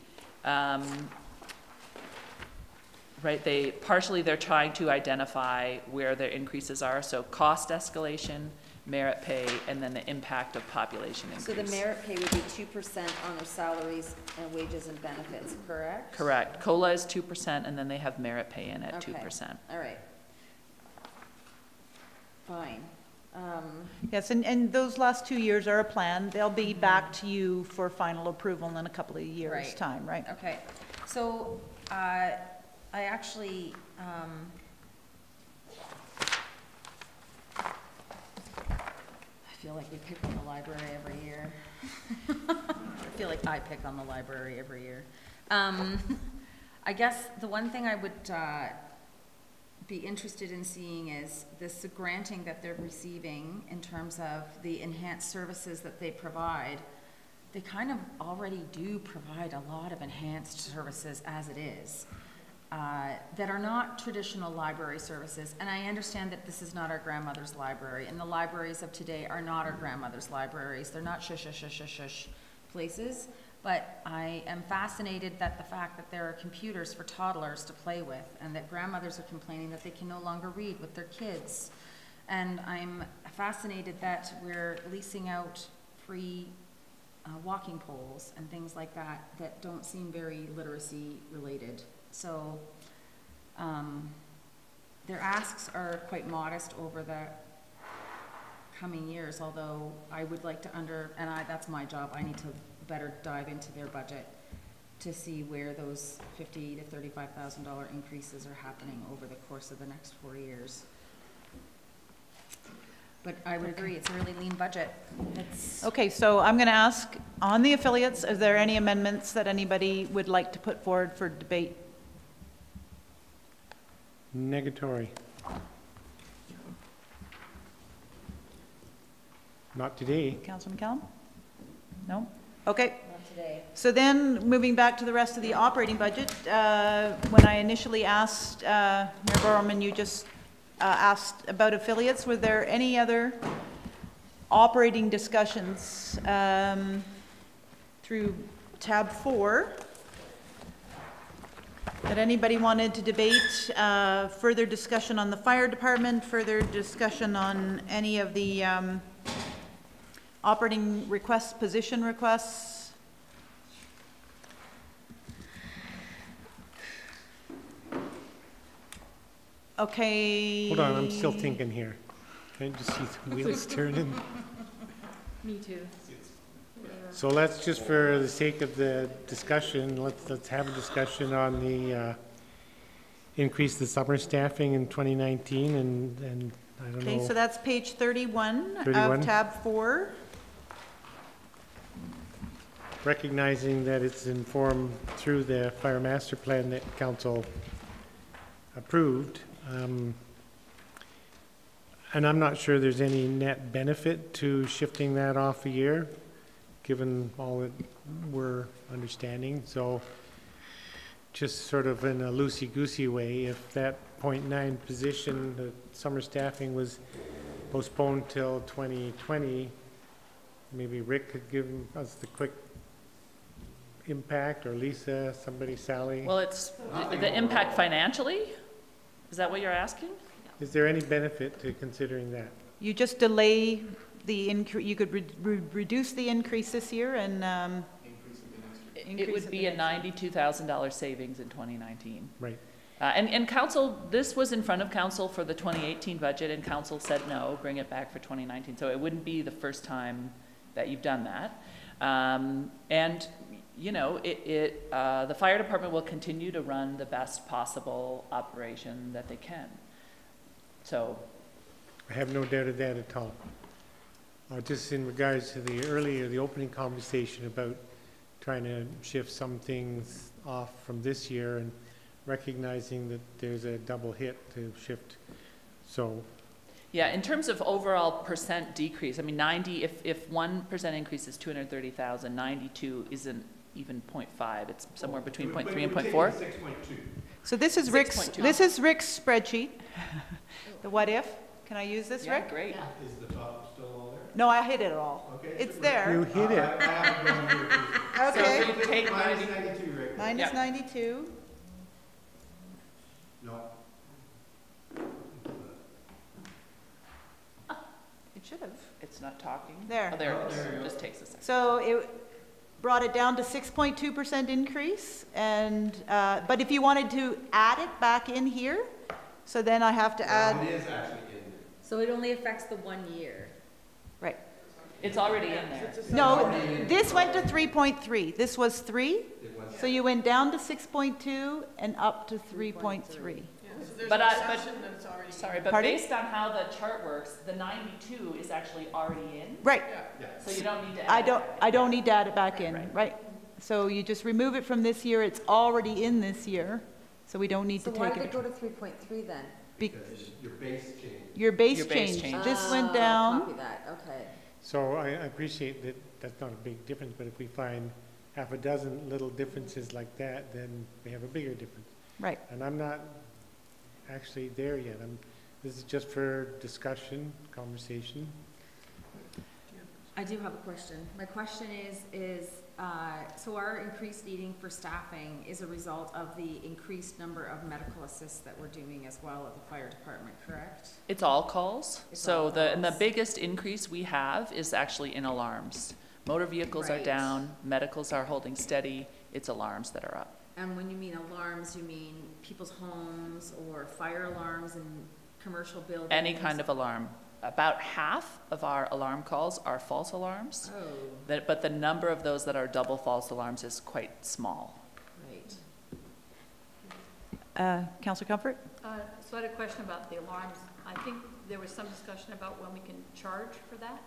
right, they're trying to identify where their increases are, so cost escalation, merit pay, and then the impact of population increase. So the merit pay would be 2% on their salaries and wages and benefits, correct? Correct. COLA is 2%, and then they have merit pay in at Okay. 2%. All right. Fine. Yes, and those last 2 years are a plan. They'll be back to you for final approval in a couple of years' Right. time, right? Okay. So, I actually, I feel like we pick on the library every year. I feel like I pick on the library every year. I guess the one thing I would be interested in seeing is this granting that they're receiving in terms of the enhanced services that they provide. They kind of already do provide a lot of enhanced services as it is. That are not traditional library services, and I understand that this is not our grandmother's library, and the libraries of today are not our grandmother's libraries. They're not shush places, but I am fascinated that the fact that there are computers for toddlers to play with, and that grandmothers are complaining that they can no longer read with their kids. And I'm fascinated that we're leasing out free walking poles and things like that that don't seem very literacy related. So their asks are quite modest over the coming years, although I would like to that's my job, I need to better dive into their budget to see where those $50,000 to $35,000 increases are happening over the course of the next 4 years. But I would agree, it's a really lean budget. Okay, so I'm going to ask, on the affiliates, is there any amendments that anybody would like to put forward for debate? Negatory. Not today. Councilman McCallum? No? Okay. Not today. So then, moving back to the rest of the operating budget, when I initially asked, Mayor Borman, you just asked about affiliates, were there any other operating discussions through tab 4 that anybody wanted to debate? Further discussion on the fire department, further discussion on any of the operating requests, position requests? Okay. Hold on, I'm still thinking here. Can I just see the wheels turning? Me too. So let's just, for the sake of the discussion, let's have a discussion on the increase the summer staffing in 2019, and I don't know. Okay, so that's page 31 31. of tab 4. Recognizing that it's informed through the fire master plan that council approved. And I'm not sure there's any net benefit to shifting that off a year, given all that we're understanding. So just sort of in a loosey-goosey way, if that 0.9 position, the summer staffing, was postponed till 2020, maybe Rick could give us the quick impact, or Lisa, somebody, Sally. Well, it's the impact financially? Is that what you're asking? Is there any benefit to considering that? You just delay the increase, you could reduce the increase this year and It would be a $92,000 savings in 2019. Right. And council, this was in front of council for the 2018 budget, and council said no, bring it back for 2019. So it wouldn't be the first time that you've done that. And you know, the fire department will continue to run the best possible operation that they can. So, I have no doubt of that at all. Just in regards to the opening conversation about trying to shift some things off from this year and recognizing that there's a double hit to shift. So, yeah, in terms of overall percent decrease, I mean, if 1% increase is 230,000, 92 isn't even 0.5. It's somewhere between 0.3 and 0.4. 6.2. so this is Rick's spreadsheet. The what if? Can I use this, Yeah, Rick? great. Is the top still all there? No, I hit it all. Okay. It's you there. hit it. I have it on here, too. Okay. So if you take Minus 92, Rick. Minus Yeah. 92. should have. It's not talking. There. Oh, there it is. Just takes a second. So it brought it down to 6.2% increase, and, but if you wanted to add it back in here, so then I have to add. It is actually in there. So it only affects the 1 year. Right. It's already in there. No, this went to 3.3. This was 3, so you went down to 6.2 and up to 3.3. Yeah, so there's But an I- but- exception that it's already. Sorry, but Pardon? based on how the chart works, the 92 is actually already in, Right. so you don't need to I add don't, it. I don't need to add it back in, Right. right? So you just remove it from this year. It's already in this year, so we don't need to So why take did it it. go to 3.3 then? Be- Because your base changed. Your base Your base changed. changed. This went Ah, down. Copy that, okay. So I appreciate that that's not a big difference, but if we find half a dozen little differences like that, then we have a bigger difference. Right. And I'm not actually there yet. This is just for discussion, conversation. I do have a question. My question is, so our increased needing for staffing is a result of the increased number of medical assists that we're doing as well at the fire department, correct? It's all calls. It's So all and the calls. biggest increase we have is actually in alarms. Motor vehicles are Right. down, medicals are holding steady, it's alarms that are up. And when you mean alarms, you mean people's homes or fire alarms in commercial buildings? Any kind of alarm. About half of our alarm calls are false alarms, Oh, but the number of those that are double false alarms is quite small. right. Councillor Comfort? So I had a question about the alarms. I think there was some discussion about when we can charge for that.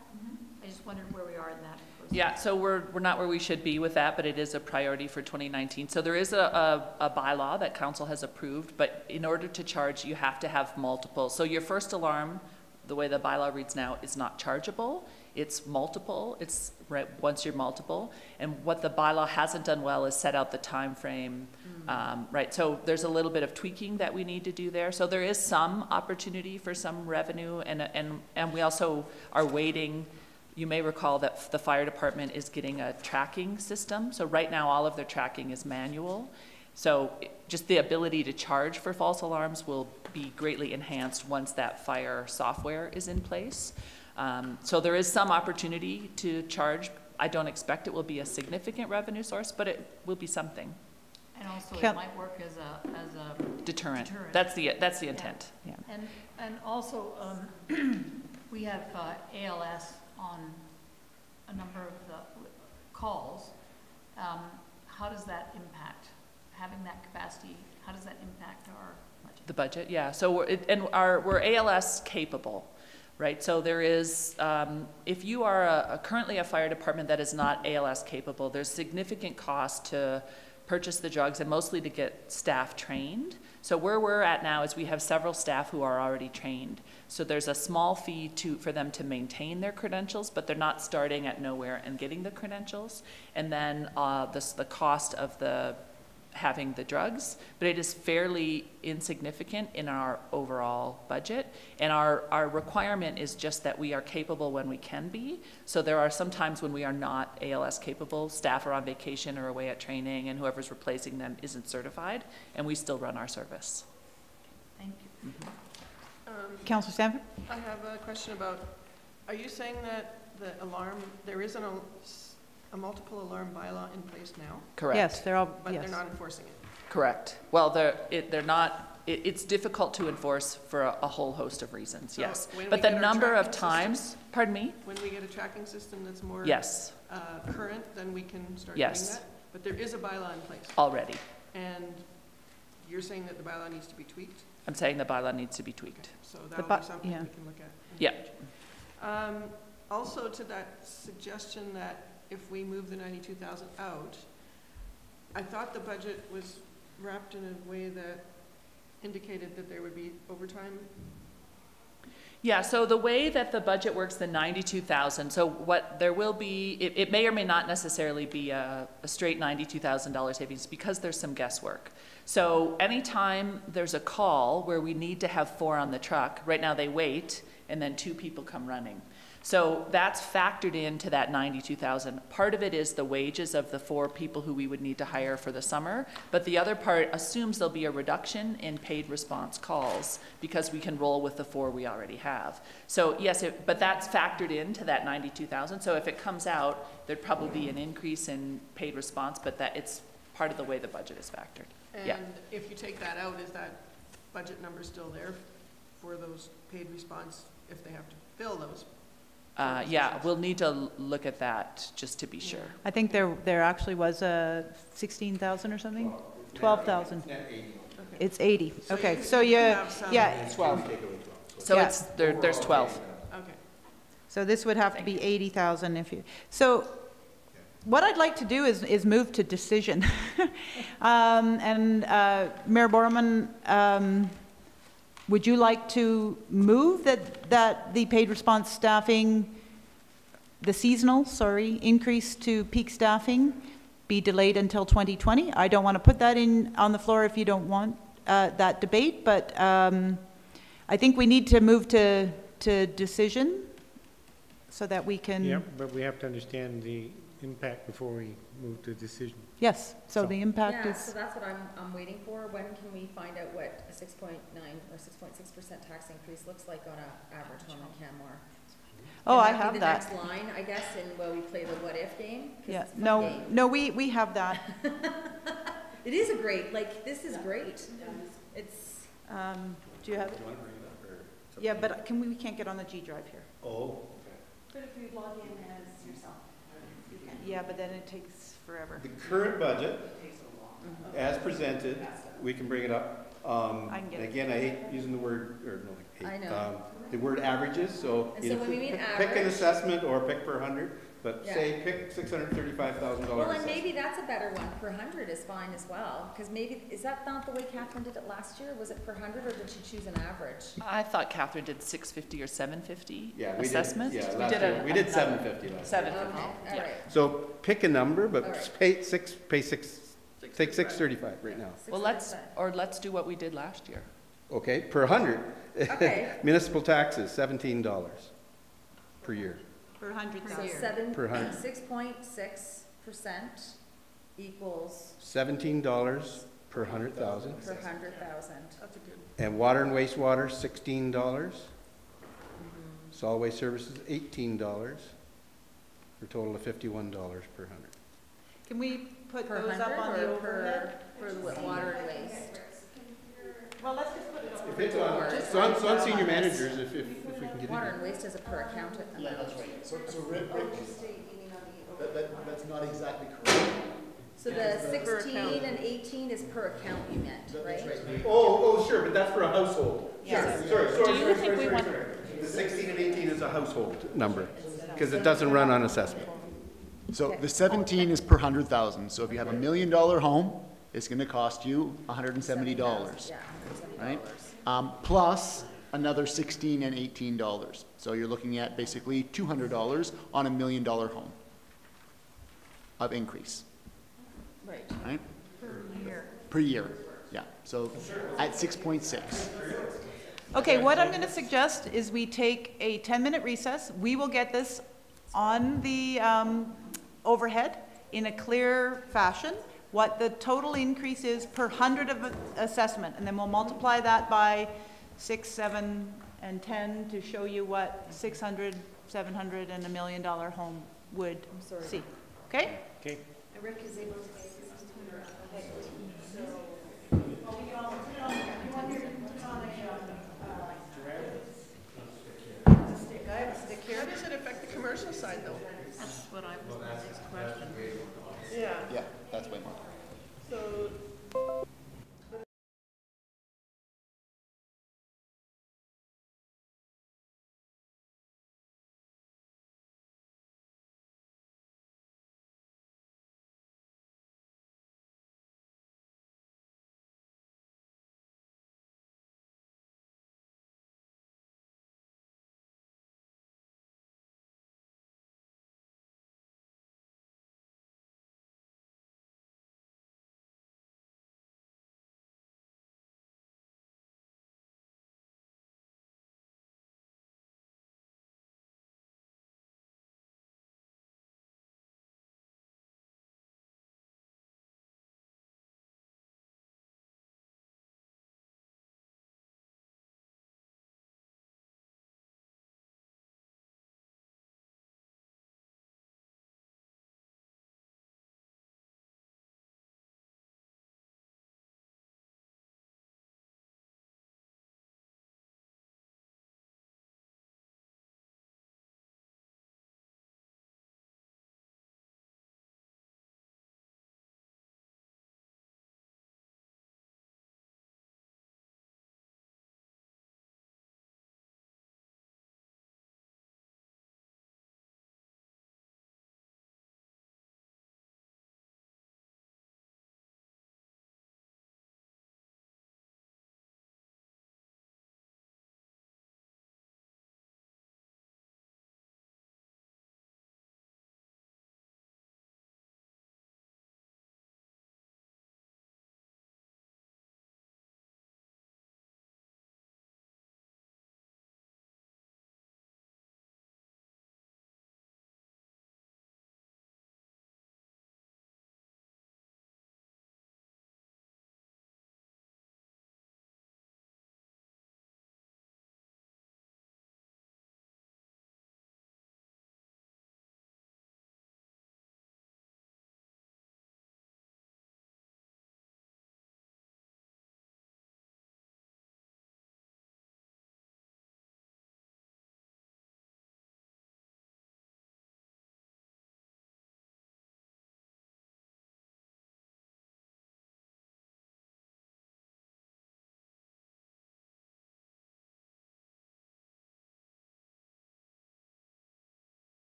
I just wondered where we are in that process. Yeah, so we're not where we should be with that, but it is a priority for 2019. So there is a bylaw that council has approved, but in order to charge, you have to have multiple. So your first alarm, the way the bylaw reads now, is not chargeable. It's multiple. It's right once you're multiple. And what the bylaw hasn't done well is set out the time frame. Right, so there's a little bit of tweaking that we need to do there. So there is some opportunity for some revenue, and we also are waiting. You may recall that the fire department is getting a tracking system. So right now, all of their tracking is manual. So just the ability to charge for false alarms will be greatly enhanced once that fire software is in place. So there is some opportunity to charge. I don't expect it will be a significant revenue source, but it will be something. And also Can- it might work as a Deterrent. Deterrent. That's the intent. Yeah. And also, we have ALS on a number of the calls. How does that impact, having that capacity, how does that impact our budget? The budget, yeah. So we're ALS capable, right? So there is, if you are currently a fire department that is not ALS capable, there's significant cost to purchase the drugs and mostly to get staff trained. So where we're at now is we have several staff who are already trained. So there's a small fee for them to maintain their credentials, but they're not starting at nowhere and getting the credentials. And then the cost of having the drugs, but it is fairly insignificant in our overall budget. And our requirement is just that we are capable when we can be. So there are some times when we are not ALS capable, staff are on vacation or away at training, and whoever's replacing them isn't certified, and we still run our service. Thank you. Councillor Stanford? I have a question about, are you saying that the alarm, there is a multiple alarm bylaw in place now, Correct. Yes, they're all, but yes. they're not enforcing it? Correct. Well, they're not, it's difficult to enforce for a whole host of reasons, So yes. when But we the get our number of tracking system- times, pardon me? When we get a tracking system that's more Yes, current, then we can start doing Yes. that? But there is a bylaw in place, already. and you're saying that the bylaw needs to be tweaked? I'm saying the bylaw needs to be tweaked. So The that'll by- be something we yeah. can look at. in the Yeah. future. Also to that suggestion that if we move the 92,000 out, I thought the budget was wrapped in a way that indicated that there would be overtime. Yeah, so the way that the budget works, the 92,000, so what there will be, it may or may not necessarily be a straight $92,000 savings because there's some guesswork. So anytime there's a call where we need to have 4 on the truck, right now they wait and then 2 people come running. So that's factored into that 92,000. Part of it is the wages of the 4 people who we would need to hire for the summer, but the other part assumes there'll be a reduction in paid response calls because we can roll with the 4 we already have. So yes, but that's factored into that 92,000. So if it comes out, there'd probably be an increase in paid response, but that it's part of the way the budget is factored. Yeah. And if you take that out, is that budget number still there for those paid response if they have to fill those? Yeah, we'll need to look at that just to be sure. I think there actually was a 16,000 or something? 12,000. It's 80. So Okay, you- so you you, have some- yeah, 12. Take away 12. So Yeah. it's, there's 12. Okay. so this would have to be 80,000 if you, so what I'd like to do is move to decision. Mayor Borman, would you like to move that the paid response staffing, the seasonal, increase to peak staffing be delayed until 2020? I don't want to put that on the floor if you don't want that debate, but I think we need to move to decision so that we can. Yep, but we have to understand the impact before we move to decision. Yes, so the impact Yeah, is. so that's what I'm waiting for. When can we find out what a 6.9 or 6.6% tax increase looks like on an average home in Canmore? Oh, I Can have be the that. next line, I guess, and where we play the what if game? 'Cause Yeah, it's a fun game. no, we have that. It is a great, like, this is great. It's, Do you have it? Yeah, but we can't get on the G drive here. Oh, but if you log in as yourself, you can. Yeah, but then it takes forever. the current budget, as presented, we can bring it up. I can get and it. again, I hate using the word, or no, I hate. I know. The word averages, so And so either when we mean pick an average- assessment or pick per 100, but Yeah. say pick $635,000 Well, and assessment. maybe that's a better one, per 100 is fine as well, because maybe, is that not the way Catherine did it last year? Was it per 100 or did she choose an average? I thought Catherine did 650 or 750 Yeah, we assessment. did, yeah, We last did year. a- We did 750 last year. 750, Okay, all yeah. right. So pick a number, but All right. take 635 right now. Well, let's do what we did last year. Okay, per 100. Okay. Municipal taxes, $17 per year. Per 100,000. So seven, Per hundred. 6.6% equals $17 per 100,000. per 100,000. That's a good. And water and wastewater, $16. Solid waste services, $18, for a total of $51 per 100. Can we put Per those up on 100 the or overhead? for the water and waste? Well, let's just put it on. If it's on senior managers, if we can get Water it. and waste is a per accountant amount. right. So Rick, that's not exactly correct. So the 16 and 18 is per account you meant, right? Oh, sure, but that's for a household. Yes. Do you think we want, The 16 and 18 is a household number, because it doesn't run on assessment. So the 17 is per 100,000. So if you have $1 million home, it's gonna cost you $170. Yeah, Right? $170. Plus another $16 and $18. So you're looking at basically $200 on $1 million home of increase, Right. right? Per year, yeah. So at 6.6. Okay, what I'm going to suggest is we take a 10-minute recess. We will get this on the overhead in a clear fashion, what the total increase is per 100 of assessment, and then we'll multiply that by 6, 7, and 10 to show you what 600, 700, and $1 million home would sorry. see. Okay? Okay. Rick is able to pay How does it affect the commercial side though? That's what I was, my next question. Yeah, Yeah, that's way more. so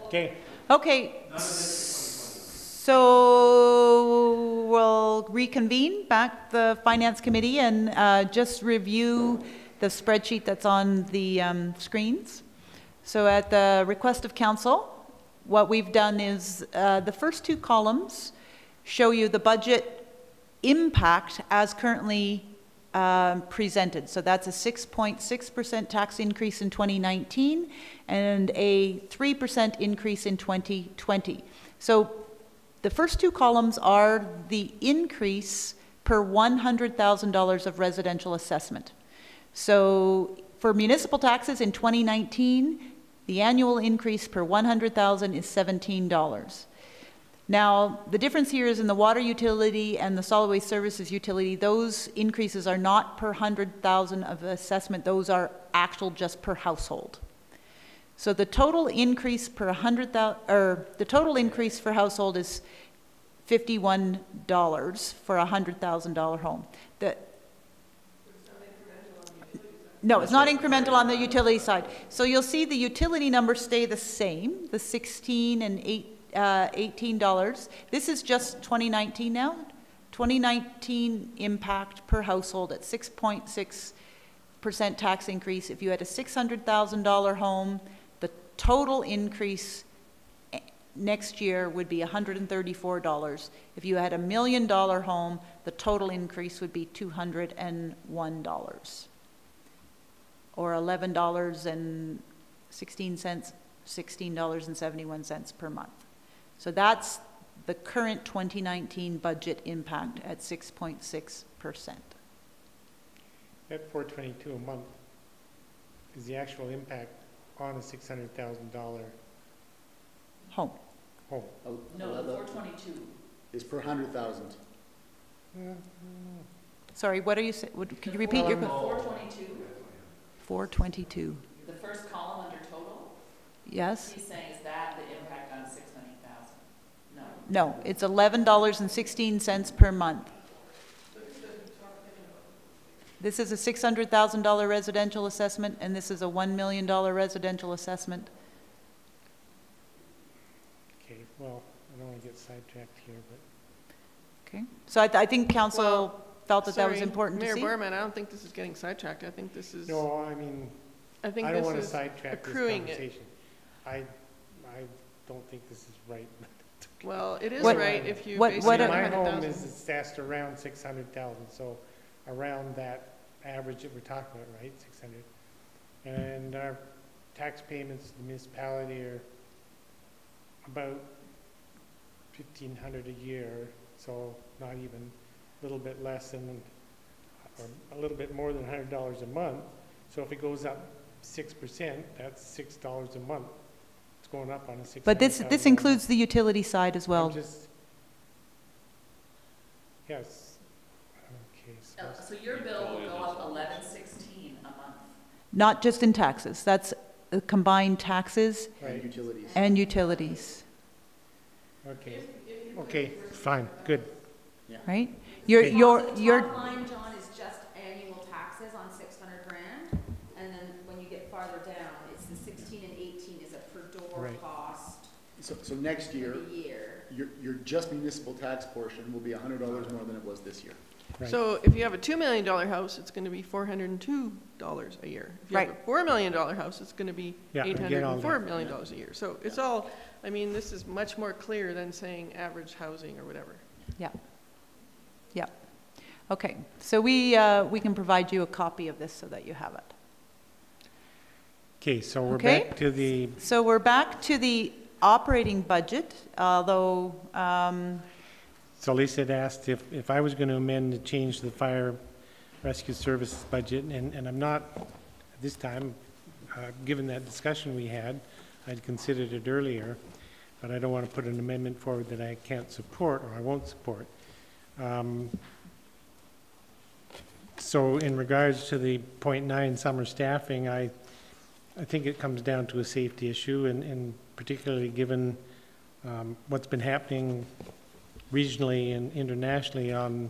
Okay, Okay, so we'll reconvene back the Finance Committee and just review the spreadsheet that's on the screens. So at the request of Council, what we've done is the first two columns show you the budget impact as currently presented. So that's a 6.6% tax increase in 2019 and a 3% increase in 2020. So the first two columns are the increase per $100,000 of residential assessment. So for municipal taxes in 2019, the annual increase per 100,000 is $17. Now, the difference here is in the water utility and the solid waste services utility, those increases are not per 100,000 of assessment, those are actual just per household. So the total increase per 100,000, or the total increase for household is $51 for a $100,000 home. No, it's not incremental on the utility side. So you'll see the utility numbers stay the same, the $16 and $18. This is just 2019 now. 2019 impact per household at 6.6% tax increase. If you had a $600,000 home, the total increase next year would be $134. If you had $1 million home, the total increase would be $201. Or $11.16, $16.71 per month. So that's the current 2019 budget impact at 6.6%. that $422 a month is the actual impact on a $600,000 Home. home. No, the 422. Is per 100,000. Sorry, what are you saying? Could you repeat your? 422, 422. the first column under total, Yes? he's saying is that the impact on 600,000? No. No, it's $11.16 per month. This is a $600,000 residential assessment, and this is a $1 million residential assessment. Okay, well, I don't want to get sidetracked here, but Okay. So I think council felt that that was Sorry, important to Mayor see. Borman, I don't think this is getting sidetracked. I think this is, no, I mean, I think I don't this want to is sidetrack this accruing it. conversation. I don't think this is right. Well, it is What- right if you what- base what it are- on My home 100,000. is assessed around 600,000, so around that average that we're talking about, right, 600. And our tax payments to the municipality are about 1,500 a year, so not even, a little bit less than, or a little bit more than $100 a month. So if it goes up 6%, that's $6 a month. It's going up on a $600,000. But this includes the utility side as well. Yes. Okay, so. So your bill will go up $11.16 a month. Not just in taxes. That's combined taxes And utilities. and utilities, Okay, okay, fine, good. right? So Your the top line, John, is just annual taxes on 600 grand, and then when you get farther down, it's the 16 and 18 is a per door Right. cost So next for year, the year. your just municipal tax portion will be $100 more than it was this year. Right. So if you have a $2 million house, it's going to be $402 a year. If you have a $4 million house, it's going to be Yeah, I get all $804 that. million a year. So it's all, I mean, this is much more clear than saying average housing or whatever. Yeah. Yeah. Okay. So we can provide you a copy of this so that you have it. Okay, so we're Okay. back to the, So we're back to the operating budget, although, so Lisa had asked if I was going to amend to change the fire rescue services budget, and I'm not, at this time, given that discussion we had, I'd considered it earlier, but I don't want to put an amendment forward that I can't support or I won't support. So in regards to the .9 summer staffing, I think it comes down to a safety issue, and particularly given what's been happening regionally and internationally on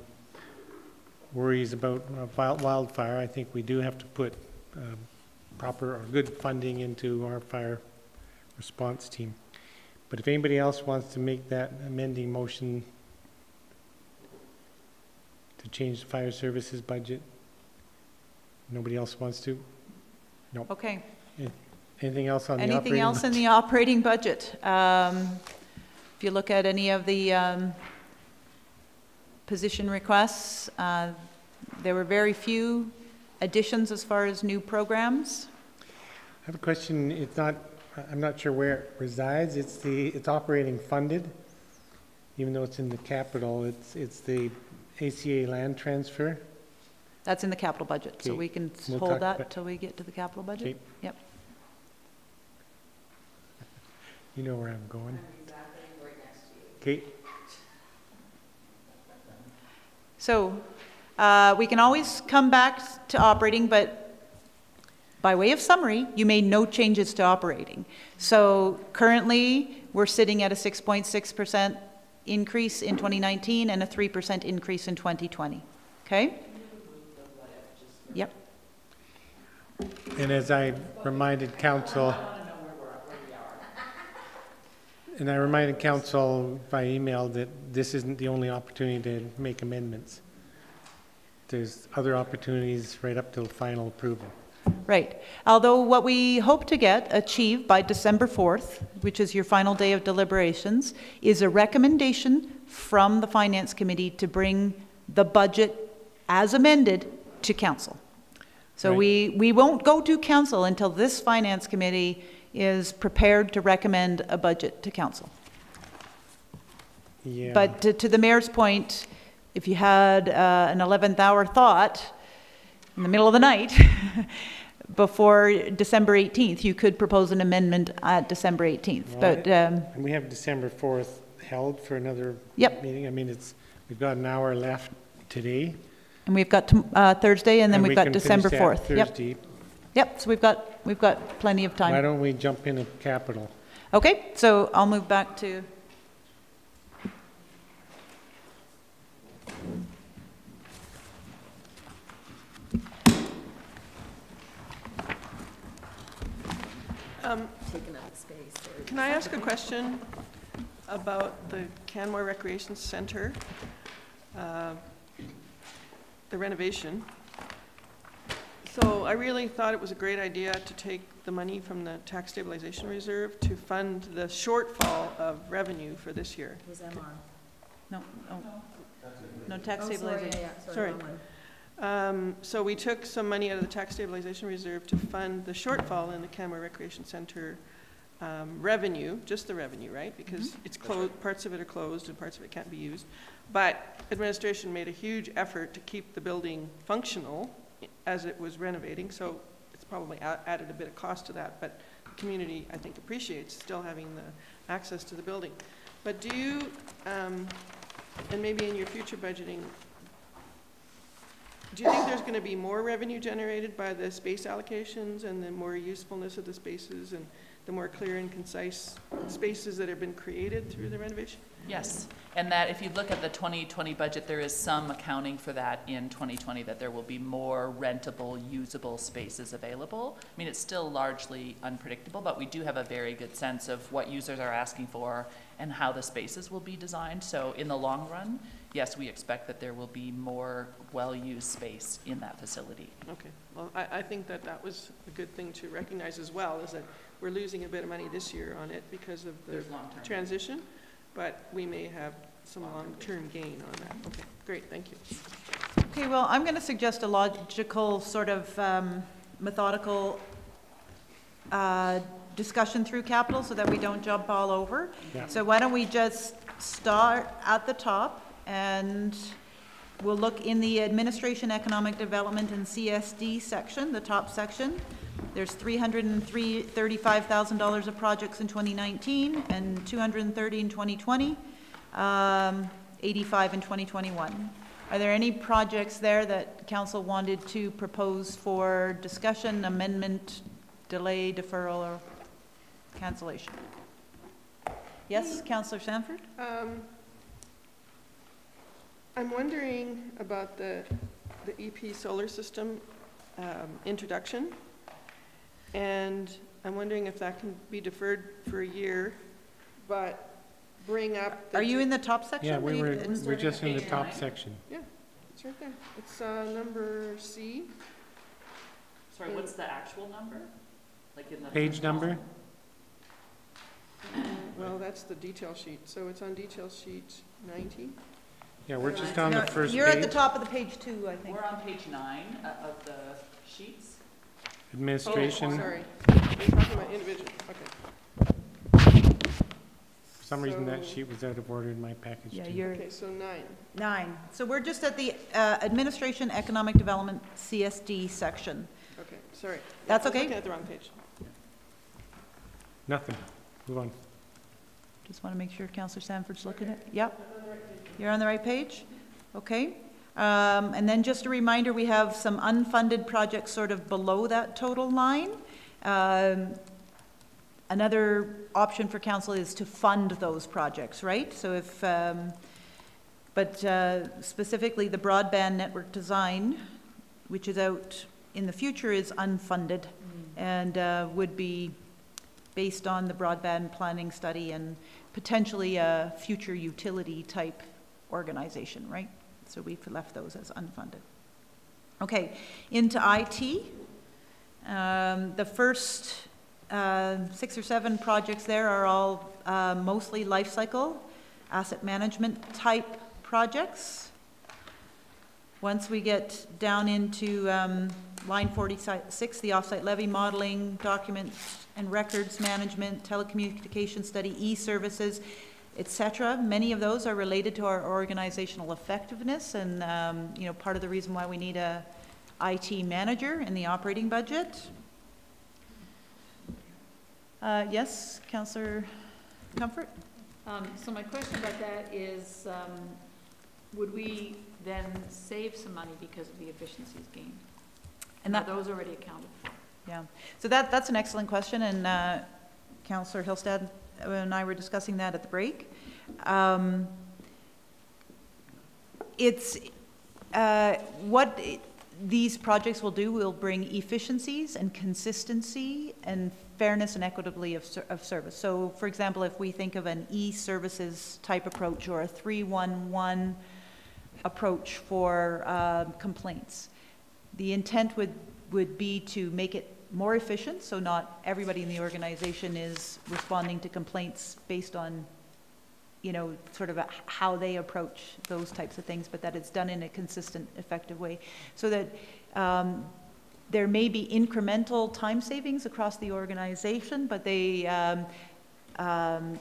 worries about wildfire, I think we do have to put proper or good funding into our fire response team. But if anybody else wants to make that amending motion to change the fire services budget, nobody else wants to? No. Okay. Anything else on the operating budget? Anything else in the operating budget? If you look at any of the position requests, there were very few additions as far as new programs. I have a question. It's not, I'm not sure where it resides. It's operating funded, even though it's in the capital. It's the ACA land transfer. That's in the capital budget, so Okay. we can We'll hold talk that about- till we get to the capital budget. Okay. Yep. You know where I'm going. Okay. So we can always come back to operating, but by way of summary, you made no changes to operating. So currently, we're sitting at a 6.6% increase in 2019 and a 3% increase in 2020. Okay? Yep. And as I reminded council, by email that this isn't the only opportunity to make amendments. There's other opportunities right up till final approval. Right. Although what we hope to achieve by December 4th, which is your final day of deliberations, is a recommendation from the Finance Committee to bring the budget as amended to Council. So Right. we won't go to Council until this Finance Committee is prepared to recommend a budget to Council. Yeah. But to the Mayor's point, if you had an 11th hour thought in the middle of the night before December 18th, you could propose an amendment at December 18th. Well, But and we have December 4th held for another Yep. meeting. I mean, we've got an hour left today. and we've got Thursday, and then we've we got can December finish that 4th. Yep. Thursday. Yep. So we've got plenty of Why time. don't we jump into capital? Okay. So I'll move back to. Taking up space. Can I ask a question about the Canmore Recreation Center, the renovation? So I really thought it was a great idea to take the money from the tax stabilization reserve to fund the shortfall of revenue for this year. Was MR. No. No tax Oh, sorry, stabilization. Sorry. Sorry. So we took some money out of the tax stabilization reserve to fund the shortfall in the Canmore Recreation Center revenue, just the revenue, right? Because it's closed, parts of it are closed and parts of it can't be used. But administration made a huge effort to keep the building functional as it was renovating, so it's probably added a bit of cost to that, but the community, I think, appreciates still having the access to the building. But do you, and maybe in your future budgeting, do you think there's going to be more revenue generated by the space allocations and the more usefulness of the spaces and the more clear and concise spaces that have been created through the renovation? Yes, and that if you look at the 2020 budget, there is some accounting for that in 2020, that there will be more rentable, usable spaces available. I mean, it's still largely unpredictable, but we do have a very good sense of what users are asking for and how the spaces will be designed. So in the long run, yes, we expect that there will be more well-used space in that facility. Okay, well, I think that that was a good thing to recognize as well, is that we're losing a bit of money this year on it because of the There's long-term transition, but we may have some long-term gain on that. Okay, great, thank you. Okay, well, I'm going to suggest a logical sort of methodical discussion through capital so that we don't jump all over. Yeah. So why don't we just start at the top, and we'll look in the Administration, Economic Development, and CSD section, the top section. There's $335,000 of projects in 2019 and $230 in 2020, 85 in 2021. Are there any projects there that Council wanted to propose for discussion, amendment, delay, deferral, or cancellation? Yes, Councillor Sanford? I'm wondering about the EP solar system introduction. And I'm wondering if that can be deferred for a year, but bring up. Are you in the top section? Yeah, we're starting just at in the page top 9. section. Yeah, it's right there. It's number C. Sorry, what's the actual number? Like in the. Page number? Well, that's the detail sheet. So it's on detail sheet 90. Yeah, we're just on the No, first you're at the page. top of the page too, I think. We're on page 9 of the sheets. Administration. Oh, sorry. You're talking about individual. Okay. For some reason, that So- sheet was out of order in my package Yeah, too. you're Okay, so 9. 9. So we're just at the Administration Economic Development CSD section. Okay, sorry. That's I was okay. looking at the wrong page. Nothing. Move on. Just want to make sure Councillor Sanford's looking at, yep. You're on the right page? Okay. And then just a reminder, we have some unfunded projects sort of below that total line. Another option for council is to fund those projects, right? So if, but specifically the broadband network design, which is out in the future, is unfunded and would be based on the broadband planning study and potentially a future utility type organization, right? So we've left those as unfunded. Okay, into IT. The first 6 or 7 projects there are all mostly life cycle, asset management type projects. Once we get down into line 46, the offsite levy modeling, documents and records management, telecommunication study, e-services, etc. Many of those are related to our organizational effectiveness and you know, part of the reason why we need a IT manager in the operating budget. Yes, Councillor Comfort? So my question about that is, would we then save some money because of the efficiencies gained? And Are that, those already accounted for? yeah, so that's an excellent question, and Councillor Hillstad and I were discussing that at the break. It's what these projects will do will bring efficiencies and consistency and fairness and equitably of service. So, for example, if we think of an e-services type approach or a 311 approach for complaints, the intent would be to make it more efficient, so not everybody in the organization is responding to complaints based on, you know, sort of how they approach those types of things, but that it's done in a consistent, effective way, so that there may be incremental time savings across the organization, but they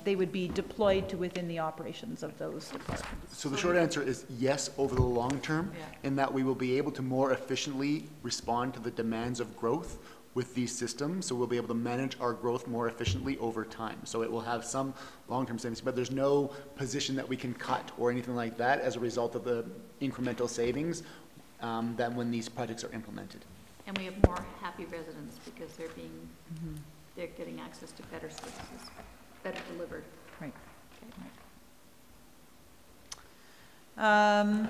would be deployed to within the operations of those departments. So the short answer is yes, over the long term, Yeah. in that we will be able to more efficiently respond to the demands of growth with these systems. So we'll be able to manage our growth more efficiently over time. So it will have some long-term savings, but there's no position that we can cut or anything like that as a result of the incremental savings than when these projects are implemented. And we have more happy residents because they're being, they're getting access to better services, better delivered. Right. Okay.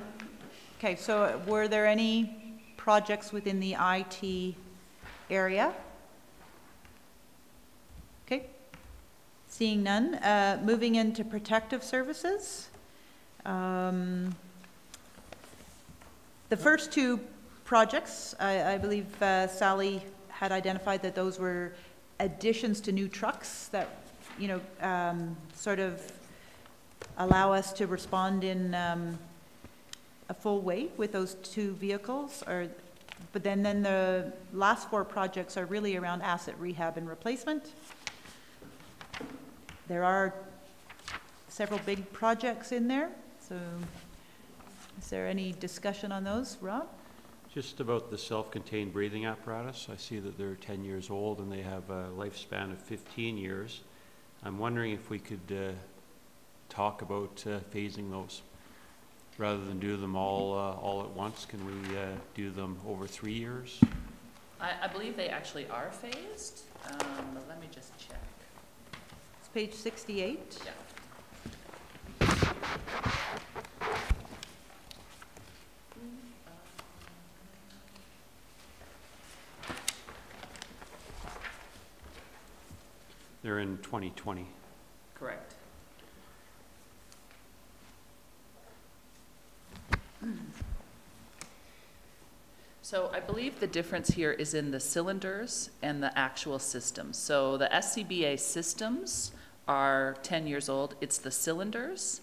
Okay, so were there any projects within the IT area? Okay, seeing none. Moving into protective services. The first 2 projects, I believe Sally had identified that those were additions to new trucks that, you know, sort of allow us to respond in a full way with those 2 vehicles. But then the last 4 projects are really around asset rehab and replacement. There are several big projects in there, so is there any discussion on those, Rob? Just about the self-contained breathing apparatus. I see that they're 10 years old and they have a lifespan of 15 years. I'm wondering if we could talk about phasing those. Rather than do them all at once, can we do them over 3 years? I believe they actually are phased, but let me just check. It's page 68. Yeah. They're in 2020. Correct. So I believe the difference here is in the cylinders and the actual systems. So the SCBA systems are 10 years old. It's the cylinders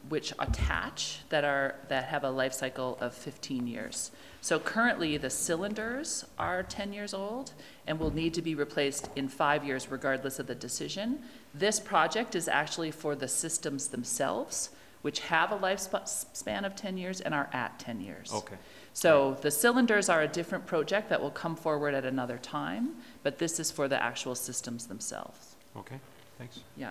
which attach that have a life cycle of 15 years. So currently the cylinders are 10 years old and will need to be replaced in 5 years regardless of the decision. This project is actually for the systems themselves, which have a lifespan of 10 years and are at 10 years. Okay. So the cylinders are a different project that will come forward at another time, but this is for the actual systems themselves. Okay, thanks. Yeah.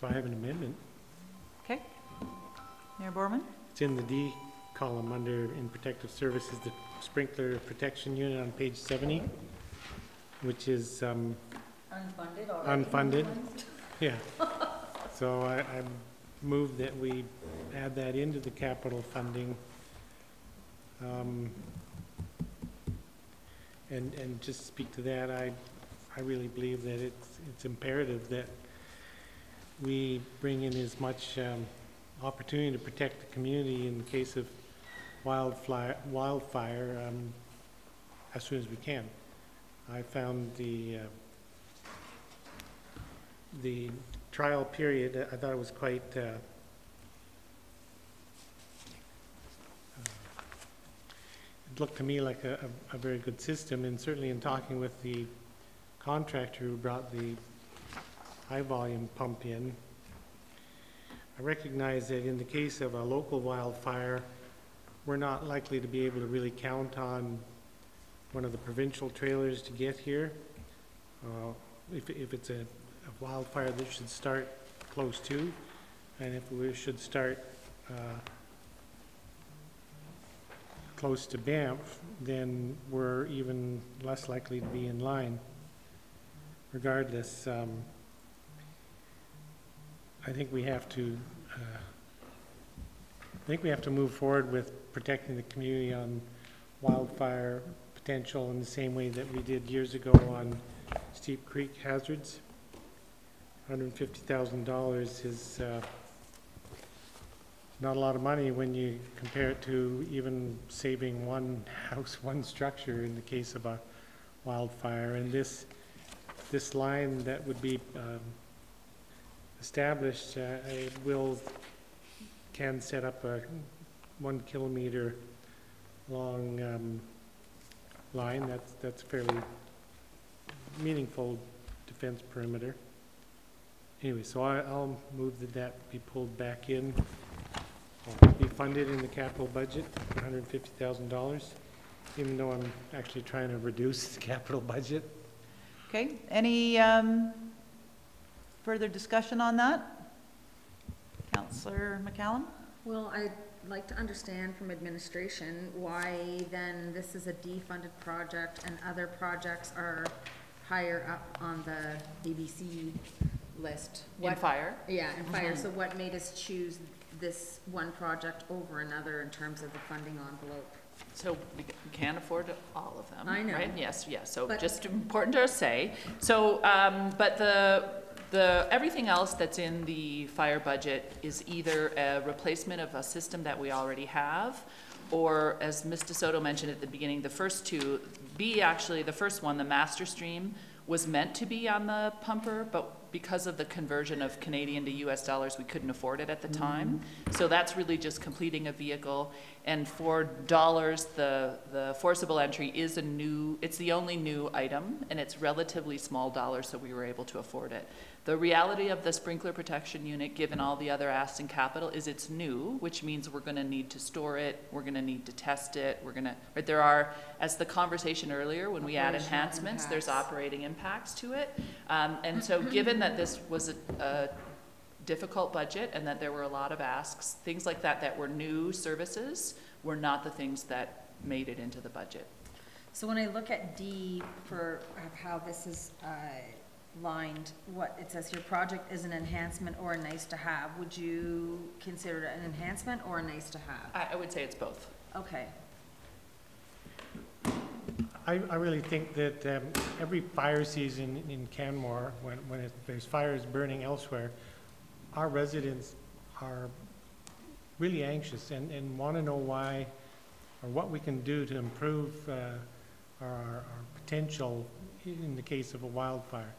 So I have an amendment. Okay. Mayor Borman? It's in the D column under in protective services, the sprinkler protection unit on page 70, which is Unfunded or? unfunded. Yeah. So I move that we add that into the capital funding. And just speak to that, I really believe that it's imperative that we bring in as much opportunity to protect the community in the case of wildfire as soon as we can. I found the trial period, I thought it was quite it looked to me like a very good system, and certainly in talking with the contractor who brought the high volume pump in, I recognize that in the case of a local wildfire, we're not likely to be able to really count on one of the provincial trailers to get here. If it's a wildfire that should start close to, and if we should start close to Banff, then we're even less likely to be in line. Regardless, I think we have to move forward with protecting the community on wildfire potential in the same way that we did years ago on Steep Creek hazards. $150,000 is not a lot of money when you compare it to even saving one house, one structure in the case of a wildfire. And this line that would be established can set up a 1 kilometer long line. That's fairly meaningful defense perimeter. Anyway, so I'll move that be pulled back in, be funded in the capital budget, $150,000, even though I'm actually trying to reduce the capital budget. Okay, any further discussion on that? Councillor McCallum? Well, I'd like to understand from administration why then this is a defunded project and other projects are higher up on the ABC list. In fire? Yeah, in fire. So what made us choose this one project over another in terms of the funding envelope? So we can't afford all of them, I know. right? Yes, yes, so But- just important to say. So, but everything else that's in the fire budget is either a replacement of a system that we already have, or as Ms. DeSoto mentioned at the beginning, the first two, actually the first one, the master stream, was meant to be on the pumper, but because of the conversion of Canadian to US dollars, we couldn't afford it at the time. So that's really just completing a vehicle. And for dollars, the forcible entry is it's the only new item, and it's relatively small dollars, so we were able to afford it. The reality of the sprinkler protection unit, given all the other asks in capital, is it's new, which means we're gonna need to store it, we're gonna need to test it, right, there are, as the conversation earlier, when we add enhancements, there's operating impacts to it. And so given that this was a difficult budget and that there were a lot of asks, things like that were new services were not the things that made it into the budget. So when I look at D for how this is lined, what it says here, project is an enhancement or a nice to have. Would you consider it an enhancement or a nice to have? I would say it's both. Okay. I really think that every fire season in Canmore, when there's fires burning elsewhere, our residents are really anxious and want to know why or what we can do to improve our potential in the case of a wildfire.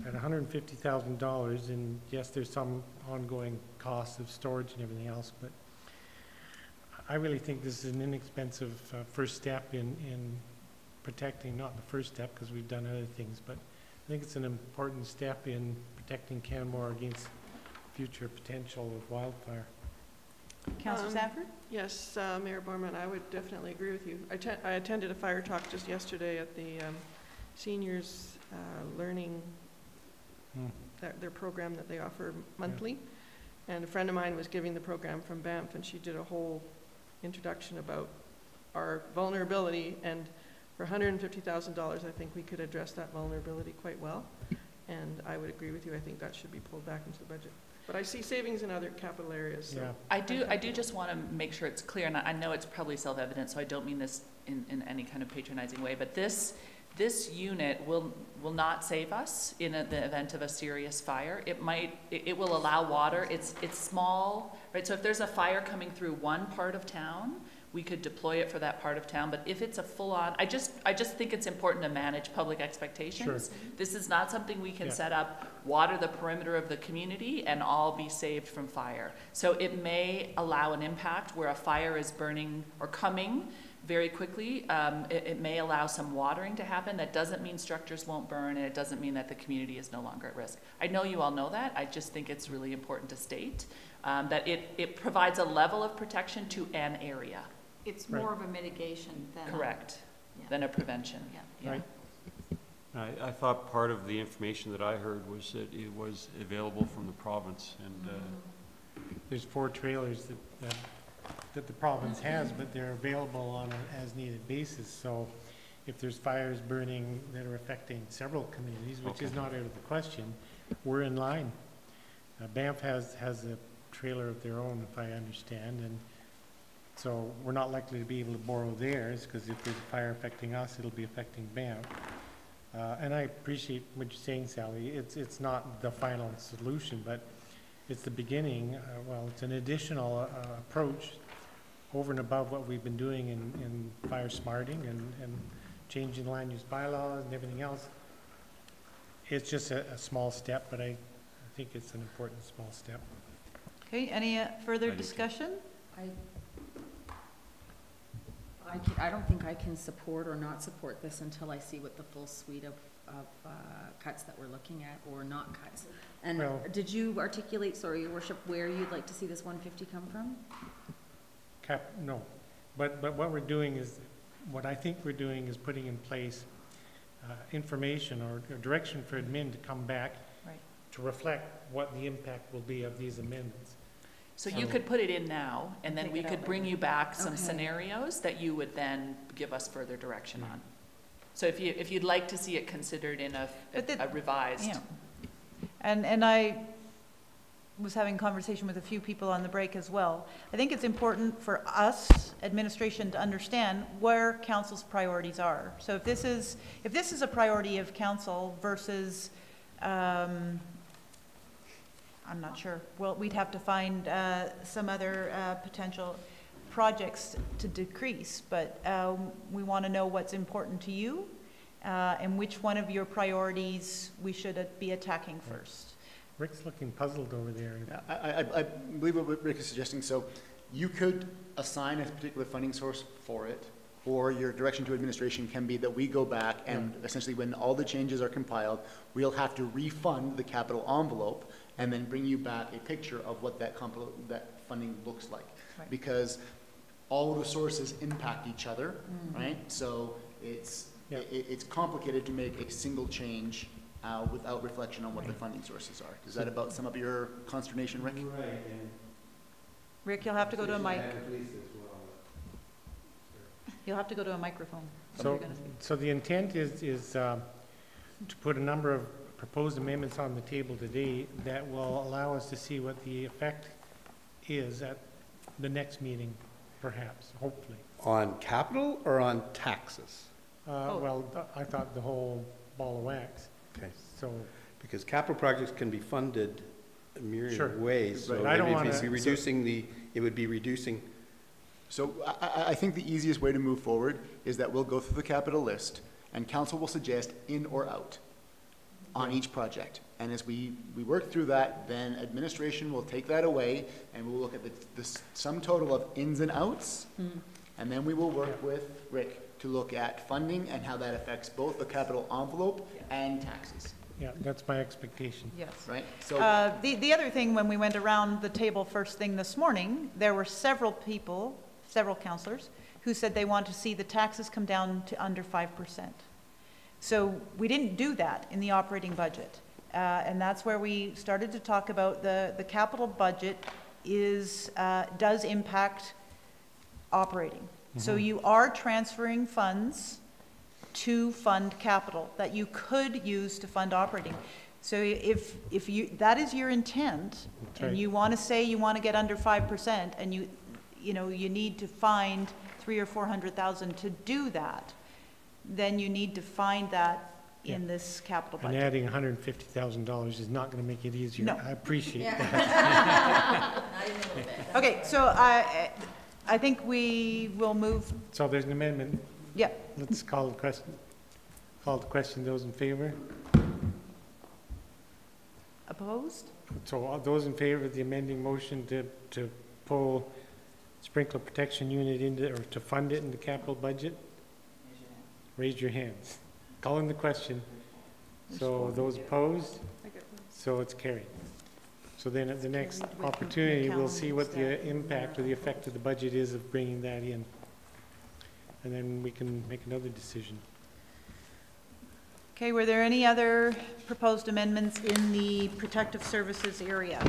At $150,000, and yes, there's some ongoing costs of storage and everything else, but I really think this is an inexpensive first step in protecting, not the first step because we've done other things, but I think it's an important step in protecting Canmore against future potential of wildfire. Councillor Sanford? Yes, Mayor Borman, I would definitely agree with you. I attended a fire talk just yesterday at the seniors learning, their program that they offer monthly. Yeah. And a friend of mine was giving the program from Banff, and she did a whole introduction about our vulnerability, and for $150,000, I think we could address that vulnerability quite well. And I would agree with you. I think that should be pulled back into the budget. But I see savings in other capital areas. So. Yeah. I do just want to make sure it's clear, and I know it's probably self-evident, so I don't mean this in any kind of patronizing way, but this unit will not save us in the event of a serious fire. It will allow water. It's small, right? So if there's a fire coming through one part of town, we could deploy it for that part of town. But if it's a full-on, I just think it's important to manage public expectations. Sure. This is not something we can set up, water the perimeter of the community, and all be saved from fire. So it may allow an impact where a fire is burning or coming very quickly. It may allow some watering to happen. That doesn't mean structures won't burn, and it doesn't mean that the community is no longer at risk. I know you all know that. I just think it's really important to state that it provides a level of protection to an area. It's more of a mitigation than than a prevention. Yeah. Right. I thought part of the information that I heard was that it was available from the province, and there's 4 trailers that the province has, but they're available on an as-needed basis. So if there's fires burning that are affecting several communities, which is not out of the question, we're in line. Banff has a trailer of their own, if I understand, and so we're not likely to be able to borrow theirs, because if there's a fire affecting us, it'll be affecting Banff. And I appreciate what you're saying, Sally. It's not the final solution, but it's the beginning. Well, it's an additional approach over and above what we've been doing in fire smarting and changing land use bylaws and everything else. It's just a small step, but I think it's an important small step. Okay, any further discussion? I don't think I can support or not support this until I see what the full suite of cuts that we're looking at, or not cuts. And did you articulate, sorry, Your Worship, where you'd like to see this 150 come from? No, but what we're doing is, what I think we're doing is putting in place information or direction for admin to come back to reflect what the impact will be of these amendments. So you could put it in now, and then we could bring you back some scenarios that you would then give us further direction on. So if you'd like to see it considered in a revised. Yeah. And I was having conversation with a few people on the break as well. I think it's important for us, administration, to understand where council's priorities are. So if this is a priority of council versus I'm not sure. Well, we'd have to find some other potential projects to decrease, but we want to know what's important to you and which one of your priorities we should be attacking first. Rick's looking puzzled over there. I believe what Rick is suggesting. So you could assign a particular funding source for it, or your direction to administration can be that we go back and essentially when all the changes are compiled, we'll have to refund the capital envelope and then bring you back a picture of what that funding looks like. Right. Because all of the sources impact each other, right? So it's complicated to make a single change without reflection on what the funding sources are. Does that about sum up your consternation, Rick? Right. And Rick, you'll have to go to a mic. You'll have to go to a microphone. So the intent is to put a number of proposed amendments on the table today that will allow us to see what the effect is at the next meeting, perhaps, hopefully. On capital or on taxes? Well, I thought the whole ball of wax, Okay, so, because capital projects can be funded a myriad Sure. of ways. So Right. But I don't it would wanna- be reducing the, it would be reducing, So I think the easiest way to move forward is that we'll go through the capital list, and council will suggest in or out on each project. And as we work through that, then administration will take that away, and we'll look at the sum total of ins and outs, and then we will work with Rick to look at funding and how that affects both the capital envelope and taxes, yeah, that's my expectation. Yes. right? So, The other thing, when we went around the table first thing this morning, there were several people, several councillors, who said they want to see the taxes come down to under 5%. So we didn't do that in the operating budget. And that's where we started to talk about the capital budget does impact operating. So you are transferring funds to fund capital that you could use to fund operating. So if that is your intent, That's and right. you want to say you want to get under 5%, and you need to find 300,000 or 400,000 to do that, then you need to find that in this capital And budget. adding $150,000 is not gonna make it easier. No. I appreciate Yeah. that. Not even a little bit. Okay, so I think we will move, So there's an amendment. yeah, Let's call the question. Call the question. Those in favor? opposed? So all those in favor of the amending motion to pull sprinkler protection unit into, or to fund it in the capital budget? Raise your hands. Calling the question. So those opposed? So it's carried. So then at the next Carried with opportunity, we'll McCallum see what the instead. impact or the effect of the budget is of bringing that in. And then we can make another decision. Okay, were there any other proposed amendments in the protective services area?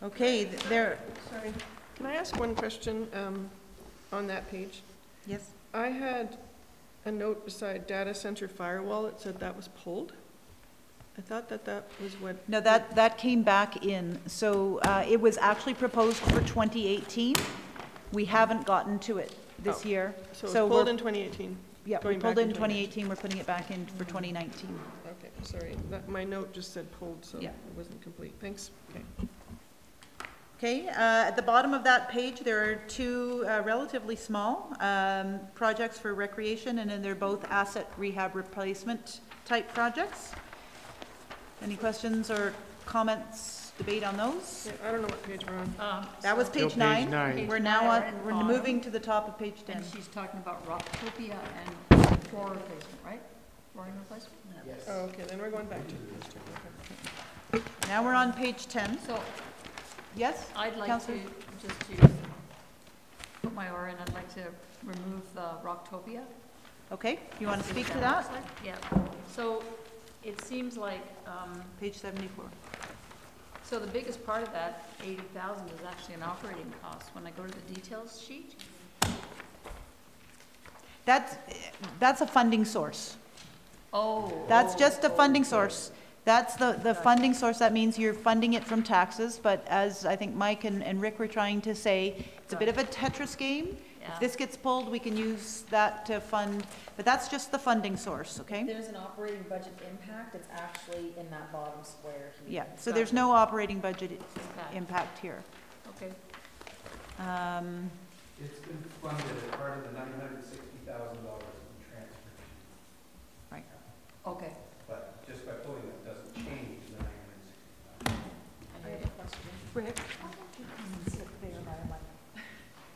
Okay, there, Sorry, can I ask one question on that page? yes? I had a note beside data center firewall, it said that was pulled. I thought that was what. No, that came back in. So it was actually proposed for 2018. We haven't gotten to it this Oh, year. So it was So pulled we're- in 2018? Yeah, we going pulled back it in in 2018, we're putting it back in for 2019. Okay, sorry, my note just said pulled, so Yeah. it wasn't complete, thanks. Okay, at the bottom of that page, there are two relatively small projects for recreation, and then they're both asset rehab replacement type projects. Any questions or comments, debate on those? Yeah, I don't know what page we're on. That was Still page 9. page 9. We're now on, Page 9 we're and moving to the top of page 10. And she's talking about Rocktopia and floor replacement, right? Flooring replacement? Oh, okay, then we're going back to page 10, okay. Now we're on page 10. So Yes? I'd like Counselor? to, just to put my oar in, I'd like to remove the Rocktopia. Okay, you want to See speak what to looks that? like. Yeah, so it seems like, Page 74. so the biggest part of that 80,000 is actually an operating cost. When I go to the details sheet, That's a funding source. oh. That's just a funding oh. source. That's the funding source. That means you're funding it from taxes, but as I think Mike and Rick were trying to say, it's a bit of a Tetris game. Yeah. If this gets pulled, we can use that to fund, but that's just the funding source, okay? If there's an operating budget impact, it's actually in that bottom square here. Yeah, so there's no operating budget Okay. impact here. Okay, it's been funded as part of the $960,000 in transfer. Right. okay. But just by pulling it doesn't change the $960,000. I have a question. Rick?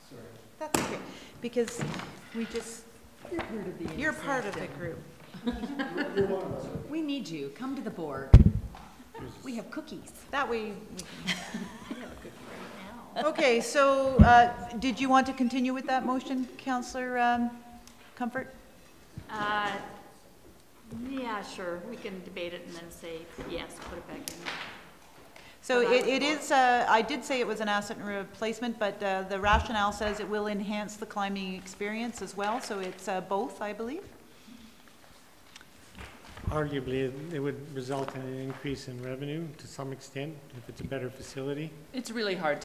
Sorry. That's okay, because we just, you're part of the group. We need you. Come to the board. We have cookies. That way we can. I have a cookie right now. Okay, so, did you want to continue with that motion, Councillor Comfort? Yeah, sure, we can debate it and then say, yes, put it back in. So it is, I did say it was an asset replacement, but the rationale says it will enhance the climbing experience as well, so it's both, I believe. Arguably, it would result in an increase in revenue to some extent if it's a better facility. It's really hard